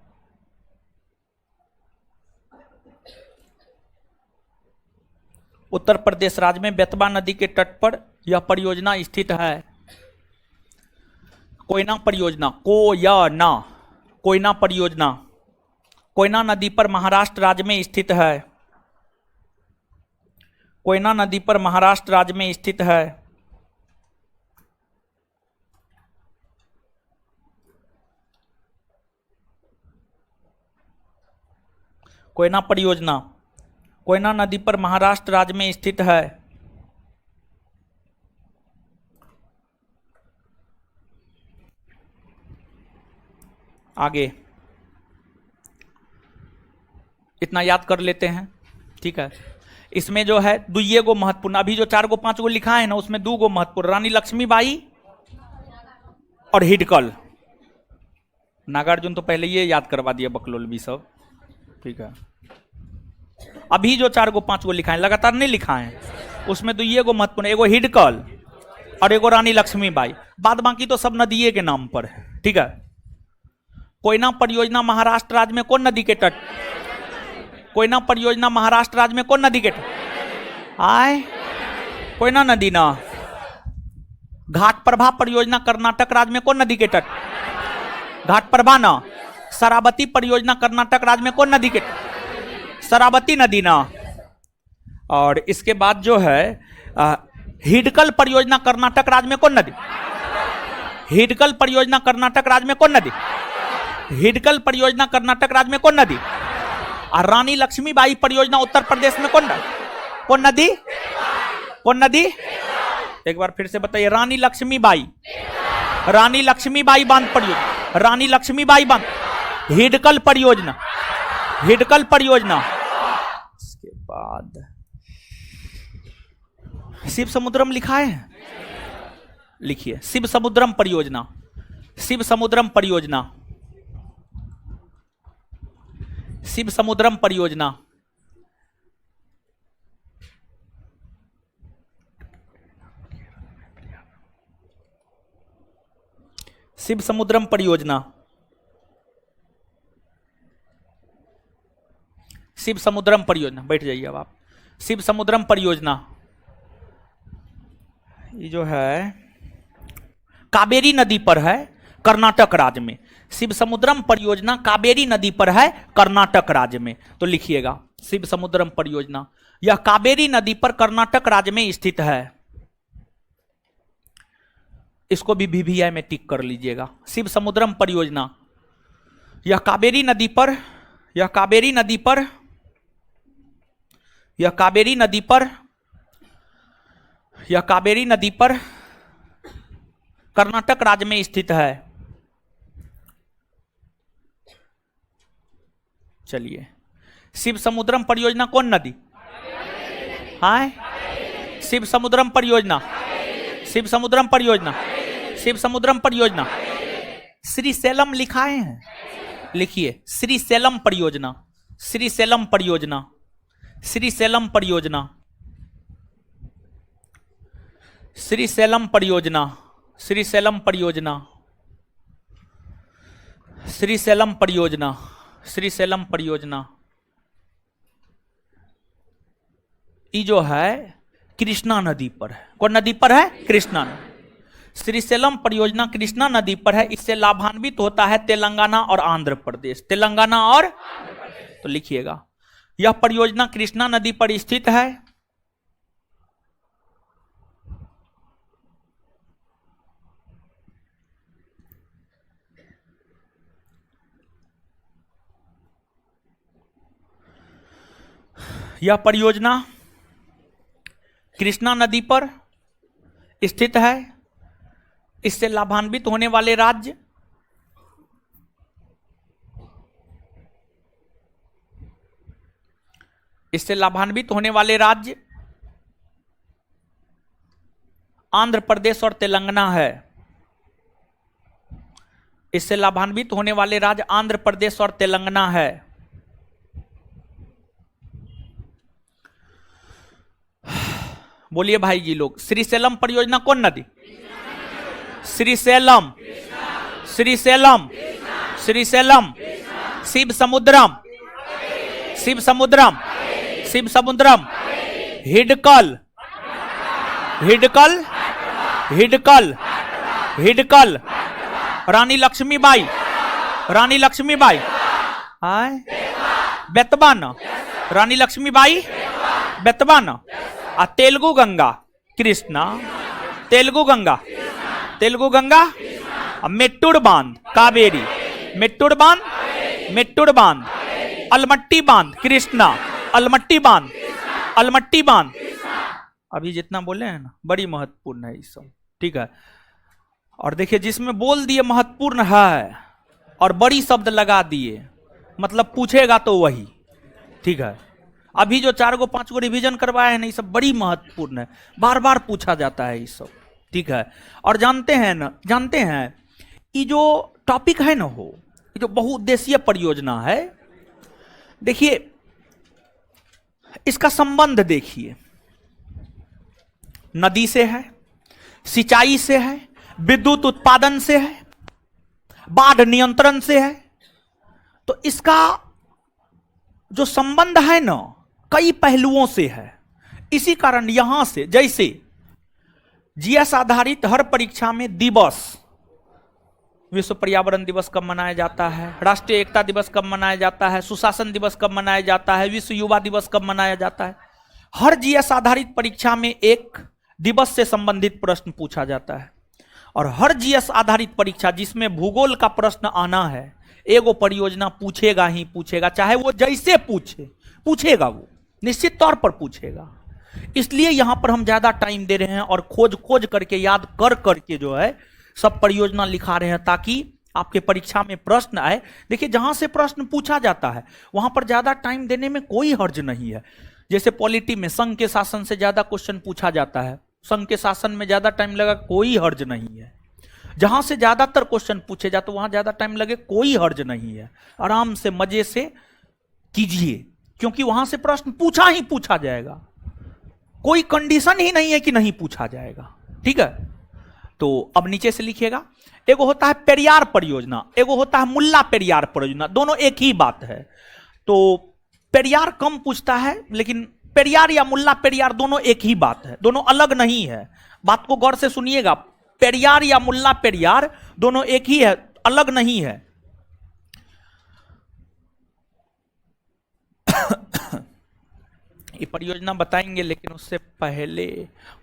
उत्तर प्रदेश राज्य में बेतवा नदी के तट पर यह परियोजना स्थित है। कोयना परियोजना, कोयना परियोजना कोयना नदी पर महाराष्ट्र राज्य में स्थित है। कोयना नदी पर महाराष्ट्र राज्य में स्थित है। कोयना परियोजना कोयना नदी पर महाराष्ट्र राज्य में स्थित है। आगे इतना याद कर लेते हैं, ठीक है। इसमें जो है दुइये गो महत्वपूर्ण, अभी जो 4 गो 5 गो लिखा है ना, उसमें 2 गो महत्वपूर्ण, रानी लक्ष्मीबाई और हिडकल। नागार्जुन तो पहले ये याद करवा दिया, बकलोल भी सब, ठीक है। अभी जो 4 गो 5 गो लिखा है, लगातार नहीं लिखा है, उसमें दुइये गो महत्वपूर्ण, एगो हिडकल और एगो रानी लक्ष्मीबाई, बाद बाकी तो सब नदिये के नाम पर है, ठीक है। कोयना परियोजना महाराष्ट्र राज्य में कौन नदी के तट? कोयना परियोजना महाराष्ट्र राज्य में कौन नदी के तट? कोयना नदी ना। घाट प्रभा परियोजना कर्नाटक राज्य में कौन नदी के तट? घाट प्रभा ना। शरावती परियोजना कर्नाटक राज्य में कौन नदी के तट? शरावती नदी ना। और इसके बाद जो है हिडकल परियोजना कर्नाटक राज्य में कौन नदी? हिडकल परियोजना कर्नाटक राज्य में कौन नदी? हिडकल परियोजना कर्नाटक राज्य में कौन नदी? और रानी लक्ष्मीबाई परियोजना उत्तर प्रदेश में कौन नदी? कौन नदी? एक बार फिर से बताइए। रानी लक्ष्मीबाई बांध परियोजना, रानी लक्ष्मीबाई बांध, हिडकल परियोजना, हिडकल परियोजना। इसके बाद शिव समुद्रम लिखा है, लिखिए शिव समुद्रम परियोजना, शिव समुद्रम परियोजना, शिव समुद्रम परियोजना। शिव समुद्रम परियोजना, शिव समुद्रम परियोजना। बैठ जाइए अब आप। शिव समुद्रम परियोजना ये जो है कावेरी नदी पर है, कर्नाटक राज्य में। शिव समुद्रम परियोजना कावेरी नदी पर है, कर्नाटक राज्य में। तो लिखिएगा शिव समुद्रम परियोजना, यह कावेरी नदी पर कर्नाटक राज्य में स्थित है। इसको भी VVI में टिक कर लीजिएगा। शिव समुद्रम परियोजना, यह कावेरी नदी पर, यह कावेरी नदी पर, यह कावेरी नदी पर, यह कावेरी नदी पर कर्नाटक राज्य में स्थित है। चलिए, शिव समुद्रम परियोजना कौन नदी? शिव समुद्रम परियोजना, शिव समुद्रम परियोजना, शिव समुद्रम परियोजना। श्रीशैलम लिखाए हैं, लिखिए श्रीशैलम परियोजना, श्रीशैलम परियोजना, श्रीशैलम परियोजना, श्रीशैलम परियोजना, श्रीशैलम परियोजना, श्रीशैलम परियोजना, श्रीशैलम परियोजना। ये जो है कृष्णा नदी पर है। कौन नदी पर है? कृष्णा नदी। श्रीशैलम परियोजना कृष्णा नदी पर है। इससे लाभान्वित होता है तेलंगाना और आंध्र प्रदेश। तेलंगाना और तो लिखिएगा, यह परियोजना कृष्णा नदी पर स्थित है। यह परियोजना कृष्णा नदी पर स्थित है। इससे लाभान्वित होने वाले राज्य आंध्र प्रदेश और तेलंगाना है। इससे लाभान्वित होने वाले राज्य आंध्र प्रदेश और तेलंगाना है। बोलिए भाई जी लोग, श्रीशैलम परियोजना कौन नदी? श्रीशैलम, श्रीशैलम, श्रीशैलम। शिव समुद्रम, शिव समुद्रम, शिव समुद्रम। हिडकल, हिडकल, हिडकल, हिडकल। रानी लक्ष्मीबाई, रानी लक्ष्मीबाई आय बेतवा न, रानी लक्ष्मीबाई बेतवा न। तेलुगु गंगा कृष्णा, तेलुगु गंगा, तेलुगु गंगा। मेट्टूर बांध कावेरी, मेट्टूर बांध, मेट्टूर बांध। अलमट्टी बांध कृष्णा, अलमट्टी बांध, अलमट्टी बांध। अभी जितना बोले हैं ना, बड़ी महत्वपूर्ण है ये सब, ठीक है। और देखिए, जिसमें बोल दिए महत्वपूर्ण है और बड़ी शब्द लगा दिए, मतलब पूछेगा तो वही, ठीक है। अभी जो 4 गो 5 गो रिवीजन करवाए हैं ना, ये सब बड़ी महत्वपूर्ण है, बार बार पूछा जाता है ये सब, ठीक है। और जानते हैं ना, जानते हैं ये जो टॉपिक है ना, हो ये जो बहुउद्देशीय परियोजना है, देखिए इसका संबंध देखिए, नदी से है, सिंचाई से है, विद्युत उत्पादन से है, बाढ़ नियंत्रण से है। तो इसका जो संबंध है ना, कई पहलुओं से है। इसी कारण यहां से, जैसे जीएस आधारित हर परीक्षा में दिवस, विश्व पर्यावरण दिवस कब मनाया जाता है, राष्ट्रीय एकता दिवस कब मनाया जाता है, सुशासन दिवस कब मनाया जाता है, विश्व युवा दिवस कब मनाया जाता है, हर जीएस आधारित परीक्षा में एक दिवस से संबंधित प्रश्न पूछा जाता है। और हर जीएस आधारित परीक्षा जिसमें भूगोल का प्रश्न आना है, एगो परियोजना पूछेगा ही पूछेगा, चाहे वो जैसे पूछे, पूछेगा, वो निश्चित तौर पर पूछेगा। इसलिए यहां पर हम ज्यादा टाइम दे रहे हैं और खोज खोज करके, याद कर करके जो है सब परियोजना लिखा रहे हैं, ताकि आपके परीक्षा में प्रश्न आए। देखिए, जहां से प्रश्न पूछा जाता है वहां पर ज्यादा टाइम देने में कोई हर्ज नहीं है। जैसे पॉलिटी में संघ के शासन से ज्यादा क्वेश्चन पूछा जाता है, संघ के शासन में ज्यादा टाइम लगा, कोई हर्ज नहीं है। जहां से ज्यादातर क्वेश्चन पूछे जाते तो वहां ज्यादा टाइम लगे, कोई हर्ज नहीं है। आराम से मजे से कीजिए, क्योंकि वहां से प्रश्न पूछा ही पूछा जाएगा, कोई कंडीशन ही नहीं है कि नहीं पूछा जाएगा, ठीक है। तो अब नीचे से लिखिएगा, एगो होता है पेरियार परियोजना, एगो होता है मुल्ला पेरियार परियोजना, दोनों एक ही बात है। तो पेरियार कम पूछता है, लेकिन पेरियार या मुल्ला पेरियार दोनों एक ही बात है, दोनों अलग नहीं है। बात को गौर से सुनिएगा, पेरियार या मुल्ला पेरियार दोनों एक ही है, अलग नहीं है। ये परियोजना बताएंगे, लेकिन उससे पहले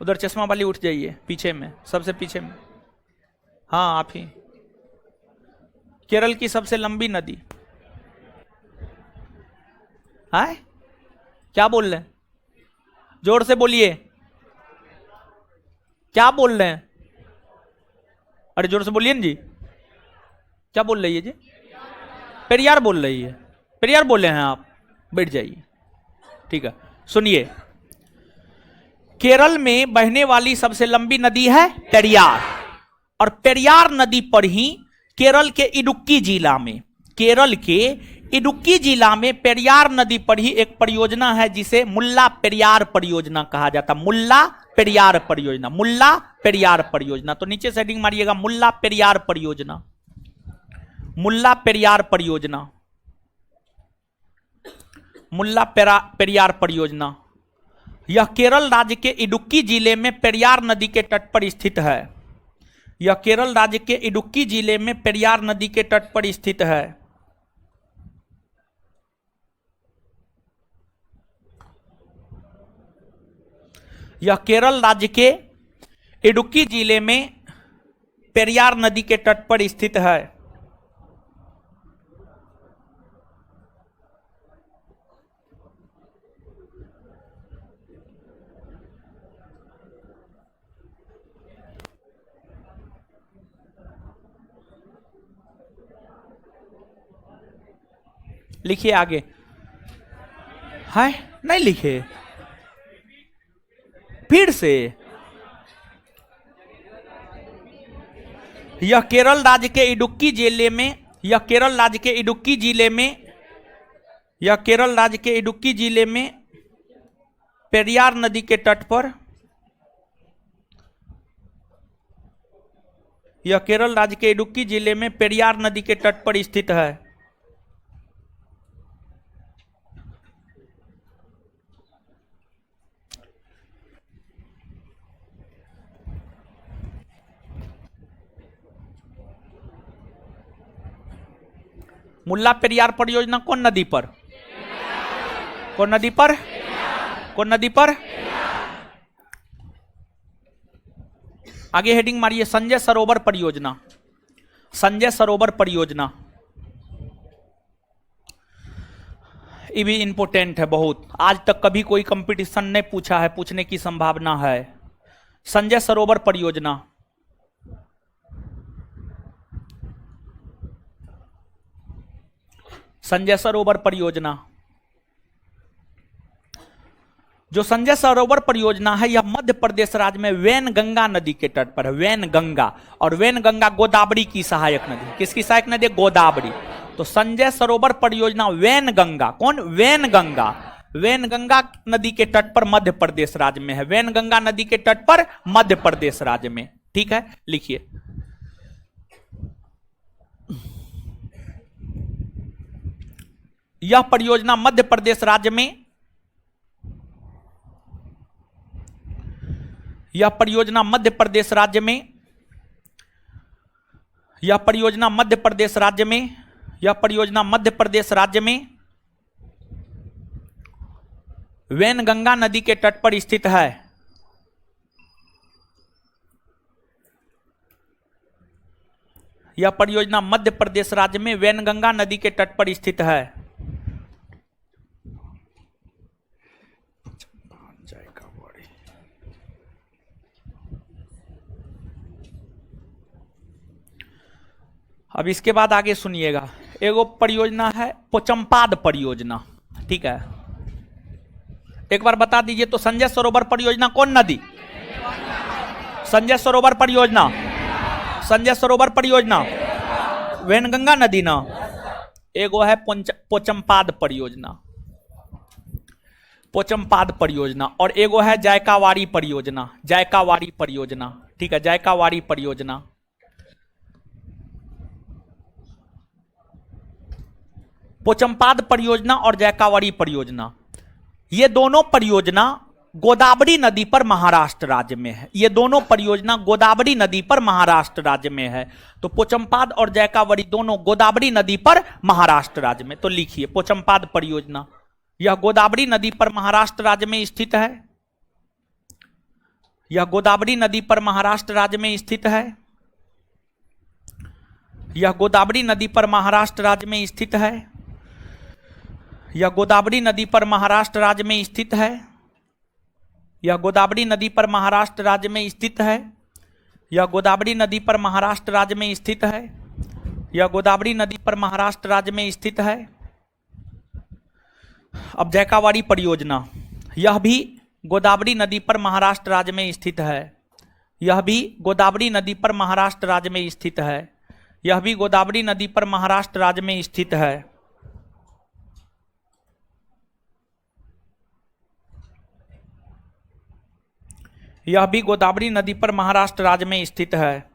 उधर चश्मा वाली उठ जाइए, पीछे में, सबसे पीछे में। हाँ, आप ही। केरल की सबसे लंबी नदी है, क्या बोल रहे हैं? जोर से बोलिए, क्या बोल रहे हैं? अरे जोर से बोलिए ना जी, क्या बोल रही है जी? पेरियार बोल रही है, पेरियार बोले हैं आप, बैठ जाइए, ठीक है। सुनिए, केरल में बहने वाली सबसे लंबी नदी है पेरियार, और पेरियार नदी पर ही केरल के इडुक्की जिला में, केरल के इडुक्की जिला में पेरियार नदी पर ही एक परियोजना है जिसे मुल्ला पेरियार परियोजना कहा जाता है। मुल्ला पेरियार परियोजना, मुल्ला पेरियार परियोजना। तो नीचे से हेडिंग मारिएगा, मुल्ला पेरियार परियोजना, मुल्ला पेरियार परियोजना, मुल्ला पेरियार परियोजना। यह केरल राज्य के इडुक्की जिले में पेरियार नदी के तट पर स्थित है। यह केरल राज्य के इडुक्की जिले में पेरियार नदी के तट पर स्थित है। यह केरल राज्य के इडुक्की जिले में पेरियार नदी के तट पर स्थित है। लिखिए आगे, है नहीं लिखे, फिर से यह केरल राज्य के इडुक्की जिले में, यह केरल राज्य के इडुक्की जिले में, यह केरल राज्य के इडुक्की जिले में पेरियार नदी के तट पर, यह केरल राज्य के इडुक्की जिले में पेरियार नदी के तट पर स्थित है। मुल्ला पेरियार परियोजना कौन नदी पर, कौन नदी पर, कौन नदी पर? आगे हेडिंग मारिए, संजय सरोवर परियोजना, संजय सरोवर परियोजना। ये भी इंपोर्टेंट है बहुत, आज तक कभी कोई कंपटीशन नहीं पूछा है, पूछने की संभावना है। संजय सरोवर परियोजना, संजय सरोवर परियोजना, जो संजय सरोवर परियोजना है यह मध्य प्रदेश राज्य में वैनगंगा नदी के तट पर है। वैनगंगा, और वैनगंगा गोदावरी की सहायक नदी, किसकी सहायक नदी? गोदावरी। तो संजय सरोवर परियोजना वैनगंगा, कौन? वैनगंगा, वैनगंगा नदी के तट पर मध्य प्रदेश राज्य में है। वैनगंगा नदी के तट पर मध्य प्रदेश राज्य में, ठीक है, लिखिए। यह परियोजना मध्य प्रदेश राज्य में, यह परियोजना मध्य प्रदेश राज्य में, यह परियोजना मध्य प्रदेश राज्य में, यह परियोजना मध्य प्रदेश राज्य में वैनगंगा नदी के तट पर स्थित है। यह परियोजना मध्य प्रदेश राज्य में वैनगंगा नदी के तट पर स्थित है। अब इसके बाद आगे सुनिएगा, एगो परियोजना है पोचमपाद परियोजना, ठीक है। एक बार बता दीजिए तो, संजय सरोवर परियोजना कौन नदी? संजय सरोवर परियोजना, संजय सरोवर परियोजना वैनगंगा नदी ना। एगो है पोचमपाद परियोजना, पोचमपाद परियोजना, और एगो है जायकावाड़ी परियोजना, जायकावाड़ी परियोजना, ठीक है, जायकावाड़ी परियोजना। पोचमपाद परियोजना और जायकावाड़ी परियोजना, ये दोनों परियोजना गोदावरी नदी पर महाराष्ट्र राज्य में है। ये दोनों परियोजना गोदावरी नदी पर महाराष्ट्र राज्य में है। तो पोचमपाद और जायकावाड़ी दोनों गोदावरी नदी पर महाराष्ट्र राज्य में। तो लिखिए, पोचमपाद परियोजना यह गोदावरी नदी पर महाराष्ट्र राज्य में स्थित है। यह गोदावरी नदी पर महाराष्ट्र राज्य में स्थित है। यह गोदावरी नदी पर महाराष्ट्र राज्य में स्थित है। यह गोदावरी नदी पर महाराष्ट्र राज्य में स्थित है। यह गोदावरी नदी पर महाराष्ट्र राज्य में स्थित है। यह गोदावरी नदी पर महाराष्ट्र राज्य में स्थित है। यह गोदावरी नदी पर महाराष्ट्र राज्य में स्थित है। अब जायकावाड़ी परियोजना, यह भी गोदावरी नदी पर महाराष्ट्र राज्य में स्थित है। यह भी गोदावरी नदी पर महाराष्ट्र राज्य में स्थित है। यह भी गोदावरी नदी पर महाराष्ट्र राज्य में स्थित है। यह भी गोदावरी नदी पर महाराष्ट्र राज्य में स्थित है।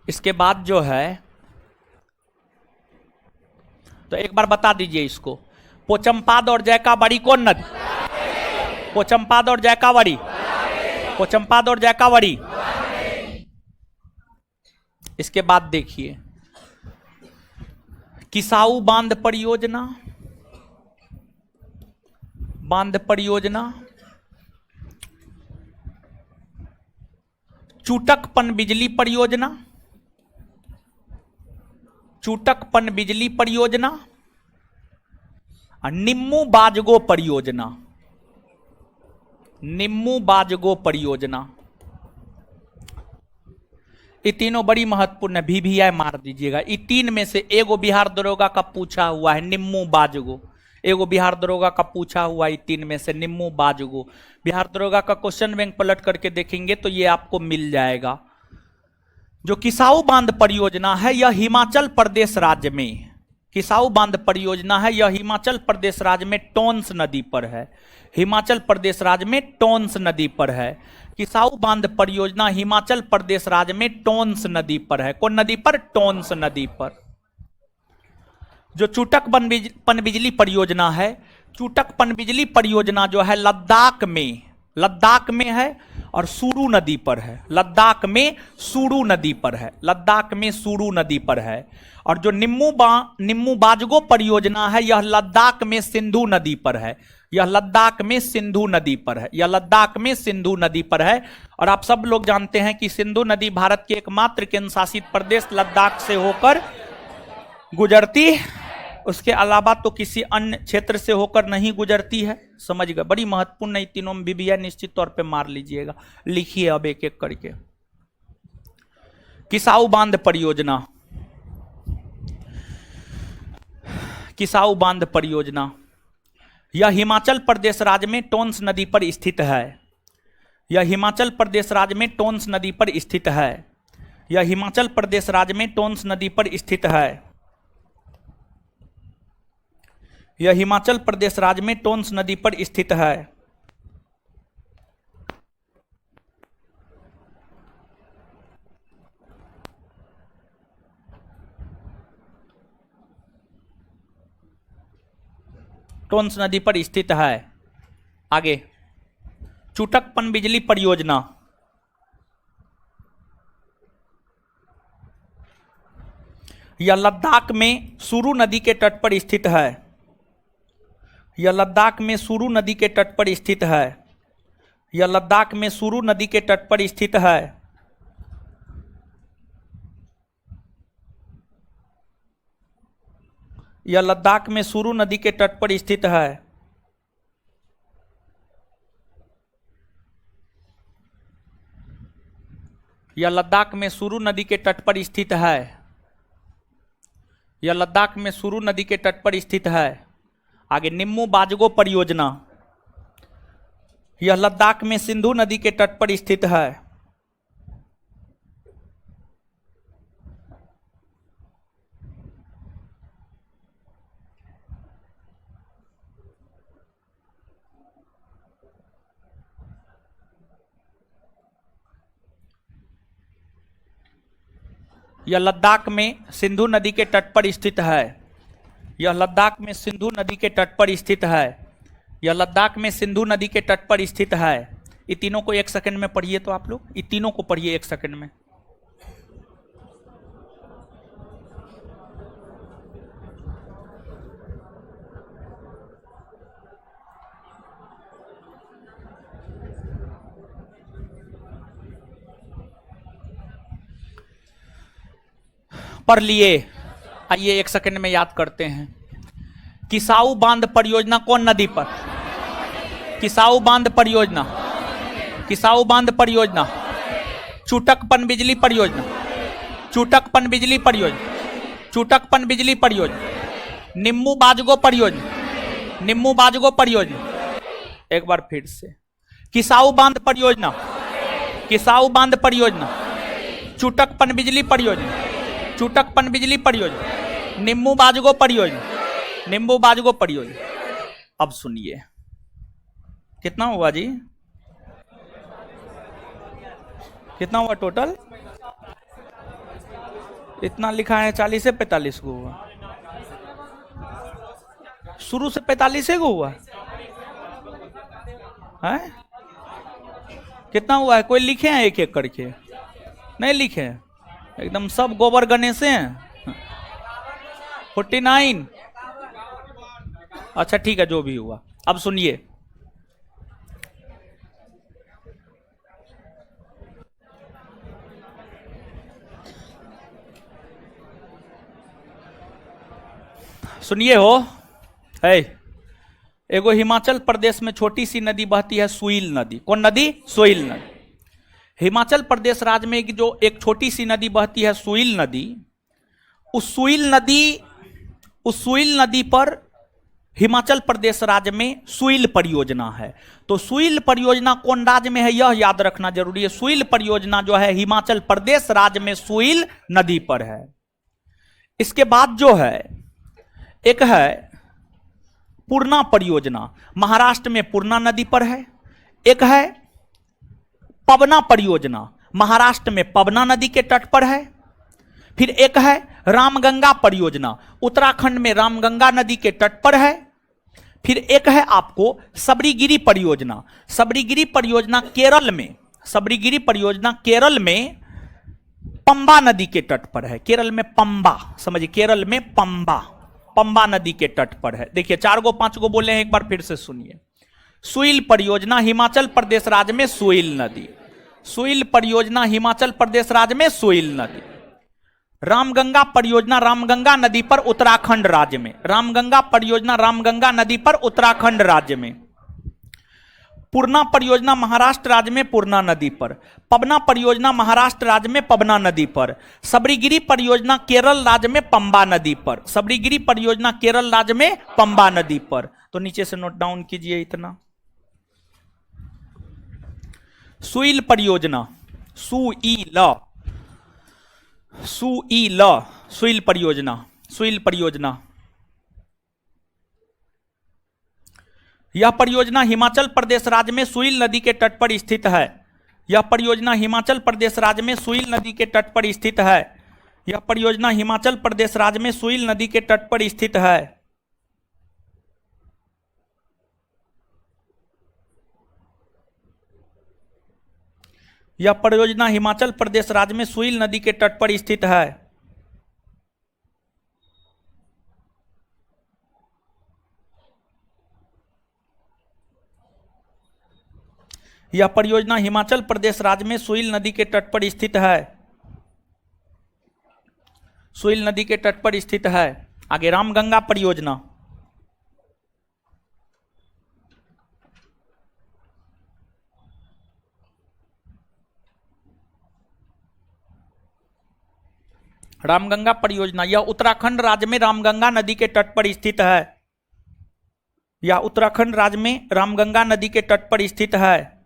इसके बाद जो है, तो एक बार बता दीजिए इसको, पोचमपाद और जायकावाड़ी कौन नदी? पोचमपाद और जायकावाड़ी, पोचमपाद और जायकावाड़ी। इसके बाद देखिए, किसाऊ बांध परियोजना, बांध परियोजना, चूटकपन बिजली परियोजना, चूटकपन बिजली परियोजना, निम्मू बाजगो परियोजना, निम्मू बाजगो परियोजना। ये तीनों बड़ी महत्वपूर्ण है, VVI मार दीजिएगा। ये तीन में से एगो बिहार दरोगा का पूछा हुआ है, निम्मू बाजगो। एगो बिहार दरोगा का पूछा हुआ है, तीन में से निम्मू बाजगो। बिहार दरोगा का क्वेश्चन बैंक पलट करके देखेंगे तो ये आपको मिल जाएगा। जो किसाऊ बांध परियोजना है यह हिमाचल प्रदेश राज्य में, किसाऊ बांध परियोजना है यह हिमाचल प्रदेश राज्य में टोंस नदी पर है। हिमाचल प्रदेश राज्य में टोंस नदी पर है। किसाऊ बांध परियोजना हिमाचल प्रदेश राज्य में टोंस नदी पर है। कौन नदी पर? टोंस नदी पर। जो चूटक पनबिजली परियोजना है, चूटक पनबिजली परियोजना जो है लद्दाख में है और सुरू नदी पर है। लद्दाख में सुरू नदी पर है। लद्दाख में सुरू नदी पर है। और जो निम्मू बाजगो परियोजना है यह लद्दाख में सिंधु नदी पर है। यह लद्दाख में सिंधु नदी पर है। यह लद्दाख में सिंधु नदी पर है। और आप सब लोग जानते हैं कि सिंधु नदी भारत के एकमात्र केंद्र शासित प्रदेश लद्दाख से होकर गुजरती, उसके अलावा तो किसी अन्य क्षेत्र से होकर नहीं गुजरती है। समझ गए? बड़ी महत्वपूर्ण है। तीनों में VVI निश्चित तौर पे मार लीजिएगा। लिखिए अब एक एक करके। किसाऊ बांध परियोजना, किसाऊ बांध परियोजना यह हिमाचल प्रदेश राज्य में टोंस नदी पर स्थित है। यह हिमाचल प्रदेश राज्य में टोंस नदी पर स्थित है। यह हिमाचल प्रदेश राज्य में टोंस नदी पर स्थित है। यह हिमाचल प्रदेश राज्य में टोंस नदी पर स्थित है। टोंस नदी पर स्थित है। आगे, चूटक पनबिजली परियोजना यह लद्दाख में सुरू नदी के तट पर स्थित है। यह लद्दाख में सुरू नदी के तट पर स्थित है। यह लद्दाख में सुरू नदी के तट पर स्थित है। यह लद्दाख में सुरू नदी के तट पर स्थित है। यह लद्दाख में सुरू नदी के तट पर स्थित है। यह लद्दाख में सुरू नदी के तट पर स्थित है। आगे, निम्मू बाजगो परियोजना यह लद्दाख में सिंधु नदी के तट पर स्थित है। यह लद्दाख में सिंधु नदी के तट पर स्थित है। यह लद्दाख में सिंधु नदी के तट पर स्थित है। यह लद्दाख में सिंधु नदी के तट पर स्थित है। ये तीनों को एक सेकंड में पढ़िए तो आप लोग, ये तीनों को पढ़िए एक सेकंड में। पढ़ लिए? आइए एक सेकंड में याद करते हैं। किसाऊ बांध परियोजना कौन नदी पर? किसाऊ बांध परियोजना, किसाऊ बांध परियोजना, चूटक पनबिजली परियोजना, चूटक पनबिजली परियोजना, चूटक पनबिजली परियोजना, निम्मू बाजगो परियोजना, निम्मू बाजगो परियोजना। एक बार फिर से, किसाऊ बांध परियोजना, किसाऊ बांध परियोजना, चूटक पनबिजली परियोजना, चूटक पनबिजली परियोजना, निम्मू बाजगो परियोजना, निम्बू बाजगो परियोजना। अब सुनिए, कितना हुआ जी? कितना हुआ टोटल? इतना लिखा है 40 से 45 को हुआ। शुरू से 45 को हुआ है? कितना हुआ है? कोई लिखे हैं एक एक करके? नहीं लिखे हैं, एकदम सब गोबर गणेश हैं। 49। अच्छा ठीक है, जो भी हुआ। अब सुनिए, सुनिए हो है, एगो हिमाचल प्रदेश में छोटी सी नदी बहती है, सुईल नदी। कौन नदी? सुईल नदी। हिमाचल प्रदेश राज्य में जो एक छोटी सी नदी बहती है सुईल नदी, उस सुईल नदी पर हिमाचल प्रदेश राज्य में सुईल परियोजना है। तो सुईल परियोजना कौन राज्य में है यह याद रखना जरूरी है। सुईल परियोजना जो है हिमाचल प्रदेश राज्य में सुईल नदी पर है। इसके बाद जो है एक है पूर्णा परियोजना, महाराष्ट्र में पूर्णा नदी पर है। एक है पवना परियोजना, महाराष्ट्र में पवना नदी के तट पर है। फिर एक है रामगंगा परियोजना, उत्तराखंड में रामगंगा नदी के तट पर है। फिर एक है आपको सबरीगिरी परियोजना, सबरीगिरी परियोजना केरल में, सबरीगिरी परियोजना केरल में पंबा नदी के तट पर है। केरल में पंबा, समझिए केरल में पंबा, पंबा नदी के तट पर है। देखिए 4 गो 5 गो बोले हैं, एक बार फिर से सुनिए। सुईल परियोजना हिमाचल प्रदेश राज्य में सुईल नदी, सुईल परियोजना हिमाचल प्रदेश राज्य में सुईल नदी। रामगंगा परियोजना रामगंगा नदी पर उत्तराखंड राज्य में, रामगंगा परियोजना रामगंगा नदी पर उत्तराखंड राज्य में। पूर्णा परियोजना महाराष्ट्र राज्य में पूर्णा नदी पर। पवना परियोजना महाराष्ट्र राज्य में पवना नदी पर। सबरीगिरी परियोजना केरल राज्य में पंबा नदी पर, सबरीगिरी परियोजना केरल राज्य में पंबा नदी पर। तो नीचे से नोट डाउन कीजिए इतना। सुईल परियोजना, सुईल सुईल परियोजना, सुईल परियोजना, यह परियोजना हिमाचल प्रदेश राज्य में सुईल नदी के तट पर स्थित है। यह परियोजना हिमाचल प्रदेश राज्य में सुईल नदी के तट पर स्थित है। यह परियोजना हिमाचल प्रदेश राज्य में सुईल नदी के तट पर स्थित है। यह परियोजना हिमाचल प्रदेश राज्य में सुईल नदी के तट पर स्थित है। यह परियोजना हिमाचल प्रदेश राज्य में सुईल नदी के तट पर स्थित है। सुईल नदी के तट पर स्थित है। आगे रामगंगा परियोजना, रामगंगा परियोजना यह उत्तराखंड राज्य में रामगंगा नदी के तट पर स्थित है। यह उत्तराखंड राज्य में रामगंगा नदी के तट पर स्थित है।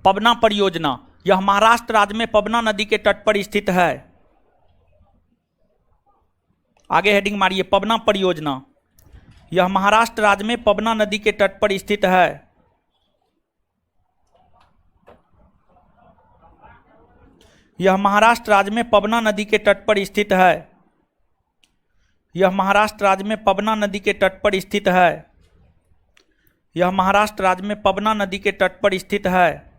पवना परियोजना यह महाराष्ट्र राज्य में पवना नदी के तट पर स्थित है। आगे हेडिंग मारिए, पवना परियोजना यह महाराष्ट्र राज्य में पवना नदी के तट पर स्थित है। यह महाराष्ट्र राज्य में पवना नदी के तट पर स्थित है। यह महाराष्ट्र राज्य में पवना नदी के तट पर स्थित है। यह महाराष्ट्र राज्य में पवना नदी के तट पर स्थित है।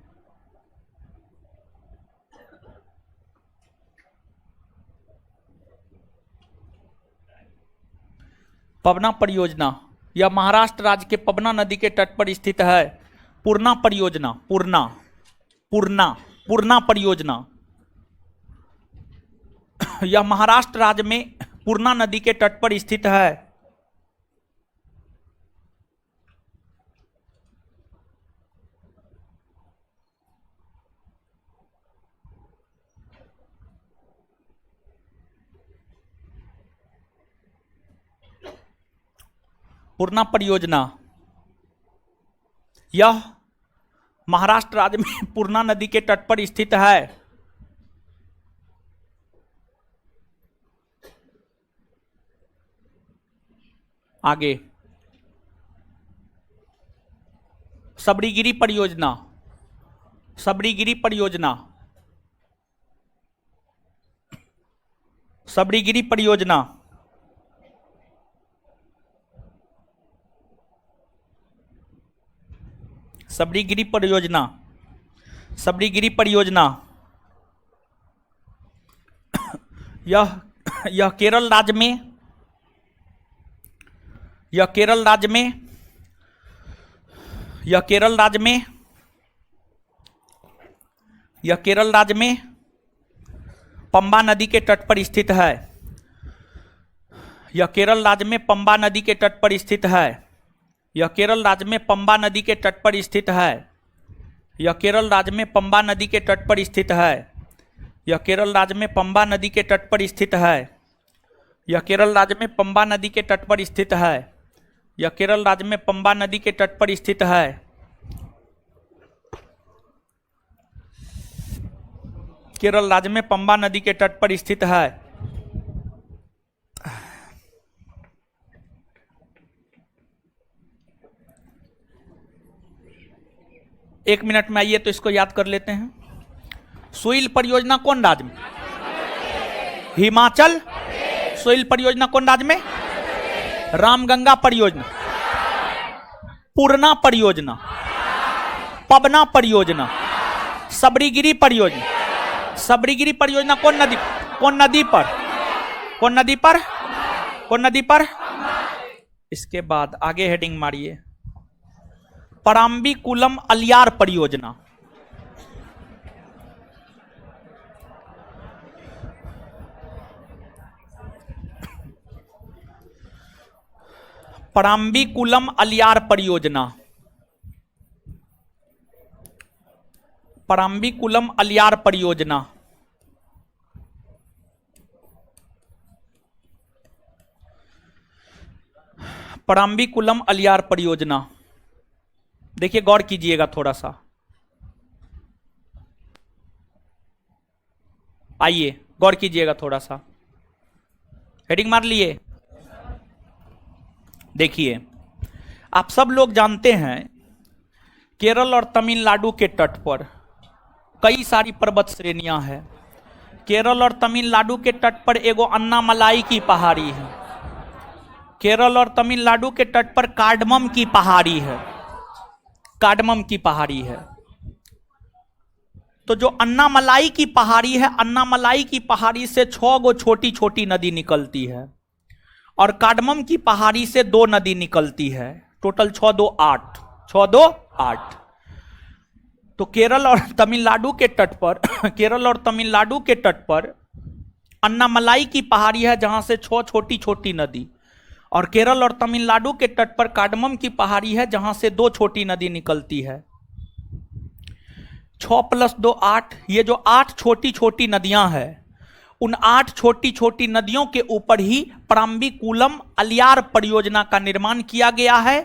पवना परियोजना यह महाराष्ट्र राज्य के पवना नदी के तट पर स्थित है। पूर्णा परियोजना, पूर्णा पूर्णा पूर्णा परियोजना यह महाराष्ट्र राज्य में पूर्णा नदी के तट पर स्थित है। पूर्णा परियोजना यह महाराष्ट्र राज्य में पूर्णा नदी के तट पर स्थित है। आगे सबरीगिरी परियोजना, सबरीगिरी परियोजना, सबरीगिरी परियोजना सबरीगिरी परियोजना, सबरीगिरी परियोजना यह केरल राज्य में, यह केरल राज्य में, यह केरल राज्य में, यह केरल राज्य में पंबा नदी के तट पर स्थित है। यह केरल राज्य में पंबा नदी के तट पर स्थित है। यह केरल राज्य में पंबा नदी के तट पर स्थित है। यह केरल राज्य में पंबा नदी के तट पर स्थित है। यह केरल राज्य में पंबा नदी के तट पर स्थित है। यह केरल राज्य में पंबा नदी के तट पर स्थित है। यह केरल राज्य में पंबा नदी के तट पर स्थित है। केरल राज्य में पंबा नदी के तट पर स्थित है। एक मिनट में आइए तो इसको याद कर लेते हैं। सोइल परियोजना कौन राज्य में? हिमाचल। सोइल परियोजना कौन राज्य में? रामगंगा परियोजना, पूर्णा परियोजना, पबना परियोजना, सबरीगिरी परियोजना। सबरीगिरी परियोजना कौन नदी पर? कौन नदी पर? इसके बाद आगे हेडिंग मारिए, पराम्बीकुलम अलियार परियोजना। पराम्बीकुलम अलियार परियोजना। पराम्बीकुलम अलियार परियोजना। पराम्बीकुलम अलियार परियोजना। देखिए गौर कीजिएगा थोड़ा सा, आइए गौर कीजिएगा थोड़ा सा। हेडिंग मार लिए। देखिए आप सब लोग जानते हैं केरल और तमिलनाडु के तट पर कई सारी पर्वत श्रेणियां हैं। केरल और तमिलनाडु के तट पर एगो अन्नामलाई की पहाड़ी है। केरल और तमिलनाडु के तट पर कार्डमम की पहाड़ी है। कार्डमम की पहाड़ी है। तो जो अन्नामलाई की पहाड़ी है, अन्नामलाई की पहाड़ी से 6 गो छोटी छोटी नदी निकलती है और कार्डमम की पहाड़ी से 2 नदी निकलती है। टोटल 6 2 8, 6 2 8। तो केरल और तमिलनाडु के तट पर केरल और तमिलनाडु के तट पर अन्नामलाई की पहाड़ी है जहां से 6 छोटी छोटी नदी, और केरल और तमिलनाडु के तट पर कार्डमम की पहाड़ी है जहां से 2 छोटी नदी निकलती है। 6 + 2 8। ये जो 8 छोटी छोटी नदियां हैं, उन 8 छोटी छोटी नदियों के ऊपर ही पराम्बीकुलम अलियार परियोजना का निर्माण किया गया है।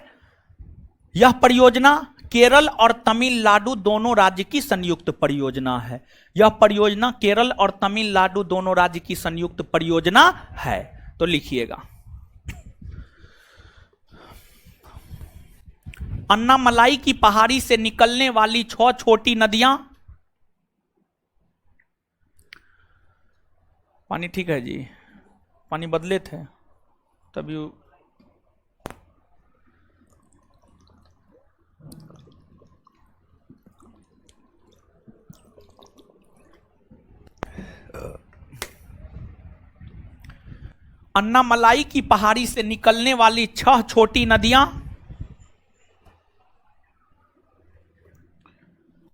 यह परियोजना केरल और तमिलनाडु दोनों राज्य की संयुक्त परियोजना है। यह परियोजना केरल और तमिलनाडु दोनों राज्य की संयुक्त परियोजना है। तो लिखिएगा, अन्नामलाई की पहाड़ी से निकलने वाली 6 छोटी नदियां। पानी ठीक है जी, पानी बदले थे तभी। अन्नामलाई की पहाड़ी से निकलने वाली 6 छोटी नदियां।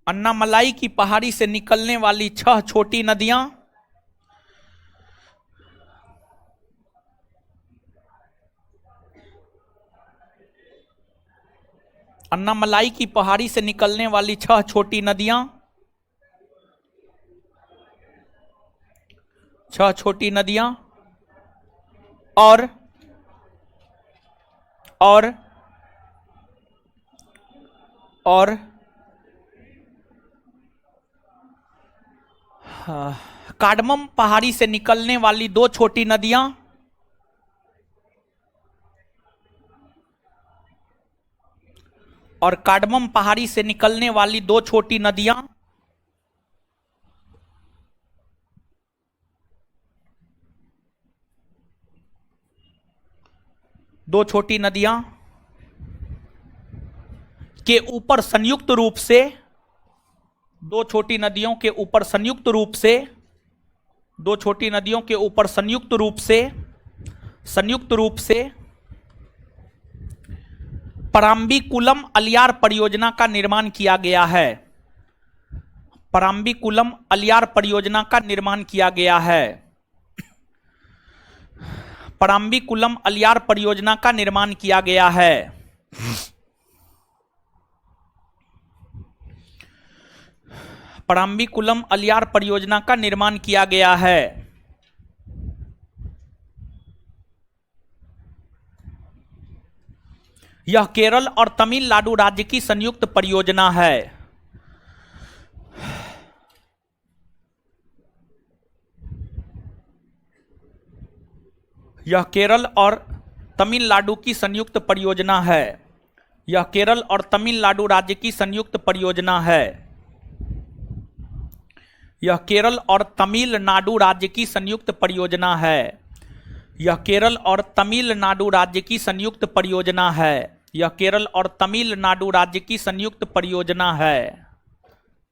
अन्नामलाई की पहाड़ी से निकलने वाली 6 छोटी नदियां अन्नामलाई की पहाड़ी से निकलने वाली 6 छोटी नदियां 6 छोटी नदियां और और और कार्डमम पहाड़ी से निकलने वाली 2 छोटी नदियां और कार्डमम पहाड़ी से निकलने वाली 2 छोटी नदियां दो छोटी नदियां के ऊपर संयुक्त रूप से 2 छोटी नदियों के ऊपर संयुक्त रूप से 2 छोटी नदियों के ऊपर संयुक्त रूप से पराम्बीकुलम अलियार परियोजना का निर्माण किया गया है। पराम्बीकुलम अलियार परियोजना का निर्माण किया गया है। पराम्बीकुलम अलियार परियोजना का निर्माण किया गया है? पराम्बीकुलम अलियार परियोजना का निर्माण किया गया है। यह केरल और तमिलनाडु राज्य की संयुक्त परियोजना है। यह केरल और तमिलनाडु की संयुक्त परियोजना है। यह केरल और तमिलनाडु राज्य की संयुक्त परियोजना है। यह केरल और तमिलनाडु राज्य की संयुक्त परियोजना है। यह केरल और तमिलनाडु राज्य की संयुक्त परियोजना है। यह केरल और तमिलनाडु राज्य की संयुक्त परियोजना है।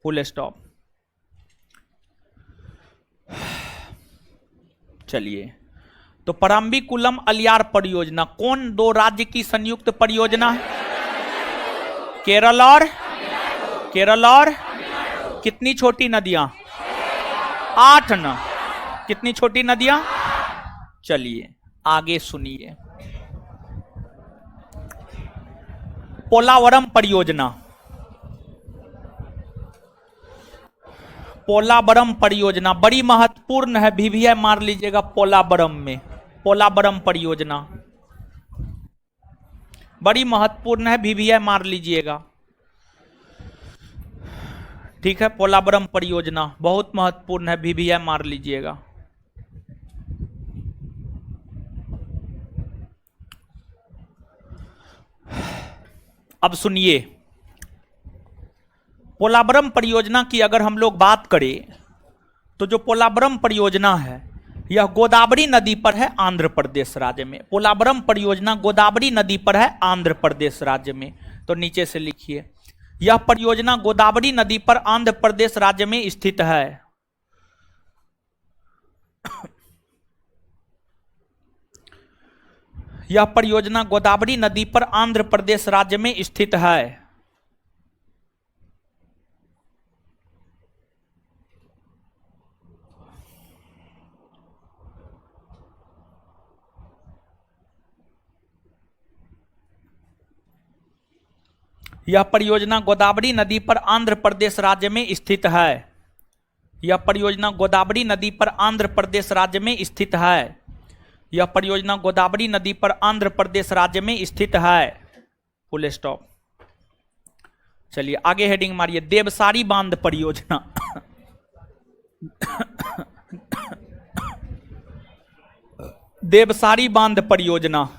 Full stop. चलिए, तो पराम्बीकुलम अलियार परियोजना कौन दो राज्य की संयुक्त परियोजना है? केरल और कितनी छोटी नदियां? 8 न। कितनी छोटी नदियां? चलिए आगे सुनिए। पोलावरम परियोजना। पोलावरम परियोजना बड़ी महत्वपूर्ण है, VVI मार लीजिएगा पोलावरम में। पोलावरम परियोजना बड़ी महत्वपूर्ण है, VVI मार लीजिएगा। ठीक है, पोलावरम परियोजना बहुत महत्वपूर्ण है, VVI मार लीजिएगा। अब सुनिए, पोलावरम परियोजना की अगर हम लोग बात करें तो जो पोलावरम परियोजना है यह गोदावरी नदी पर है, आंध्र प्रदेश राज्य में। पोलावरम परियोजना गोदावरी नदी पर है, आंध्र प्रदेश राज्य में। तो नीचे से लिखिए, यह परियोजना गोदावरी नदी पर आंध्र प्रदेश राज्य में स्थित है। यह परियोजना गोदावरी नदी पर आंध्र प्रदेश राज्य में स्थित है। यह परियोजना गोदावरी नदी पर आंध्र प्रदेश राज्य में स्थित है। यह परियोजना गोदावरी नदी पर आंध्र प्रदेश राज्य में स्थित है। यह परियोजना गोदावरी नदी पर आंध्र प्रदेश राज्य में स्थित है। Full stop. चलिए आगे हेडिंग मारिए, देवसारी बांध परियोजना। देवसारी बांध परियोजना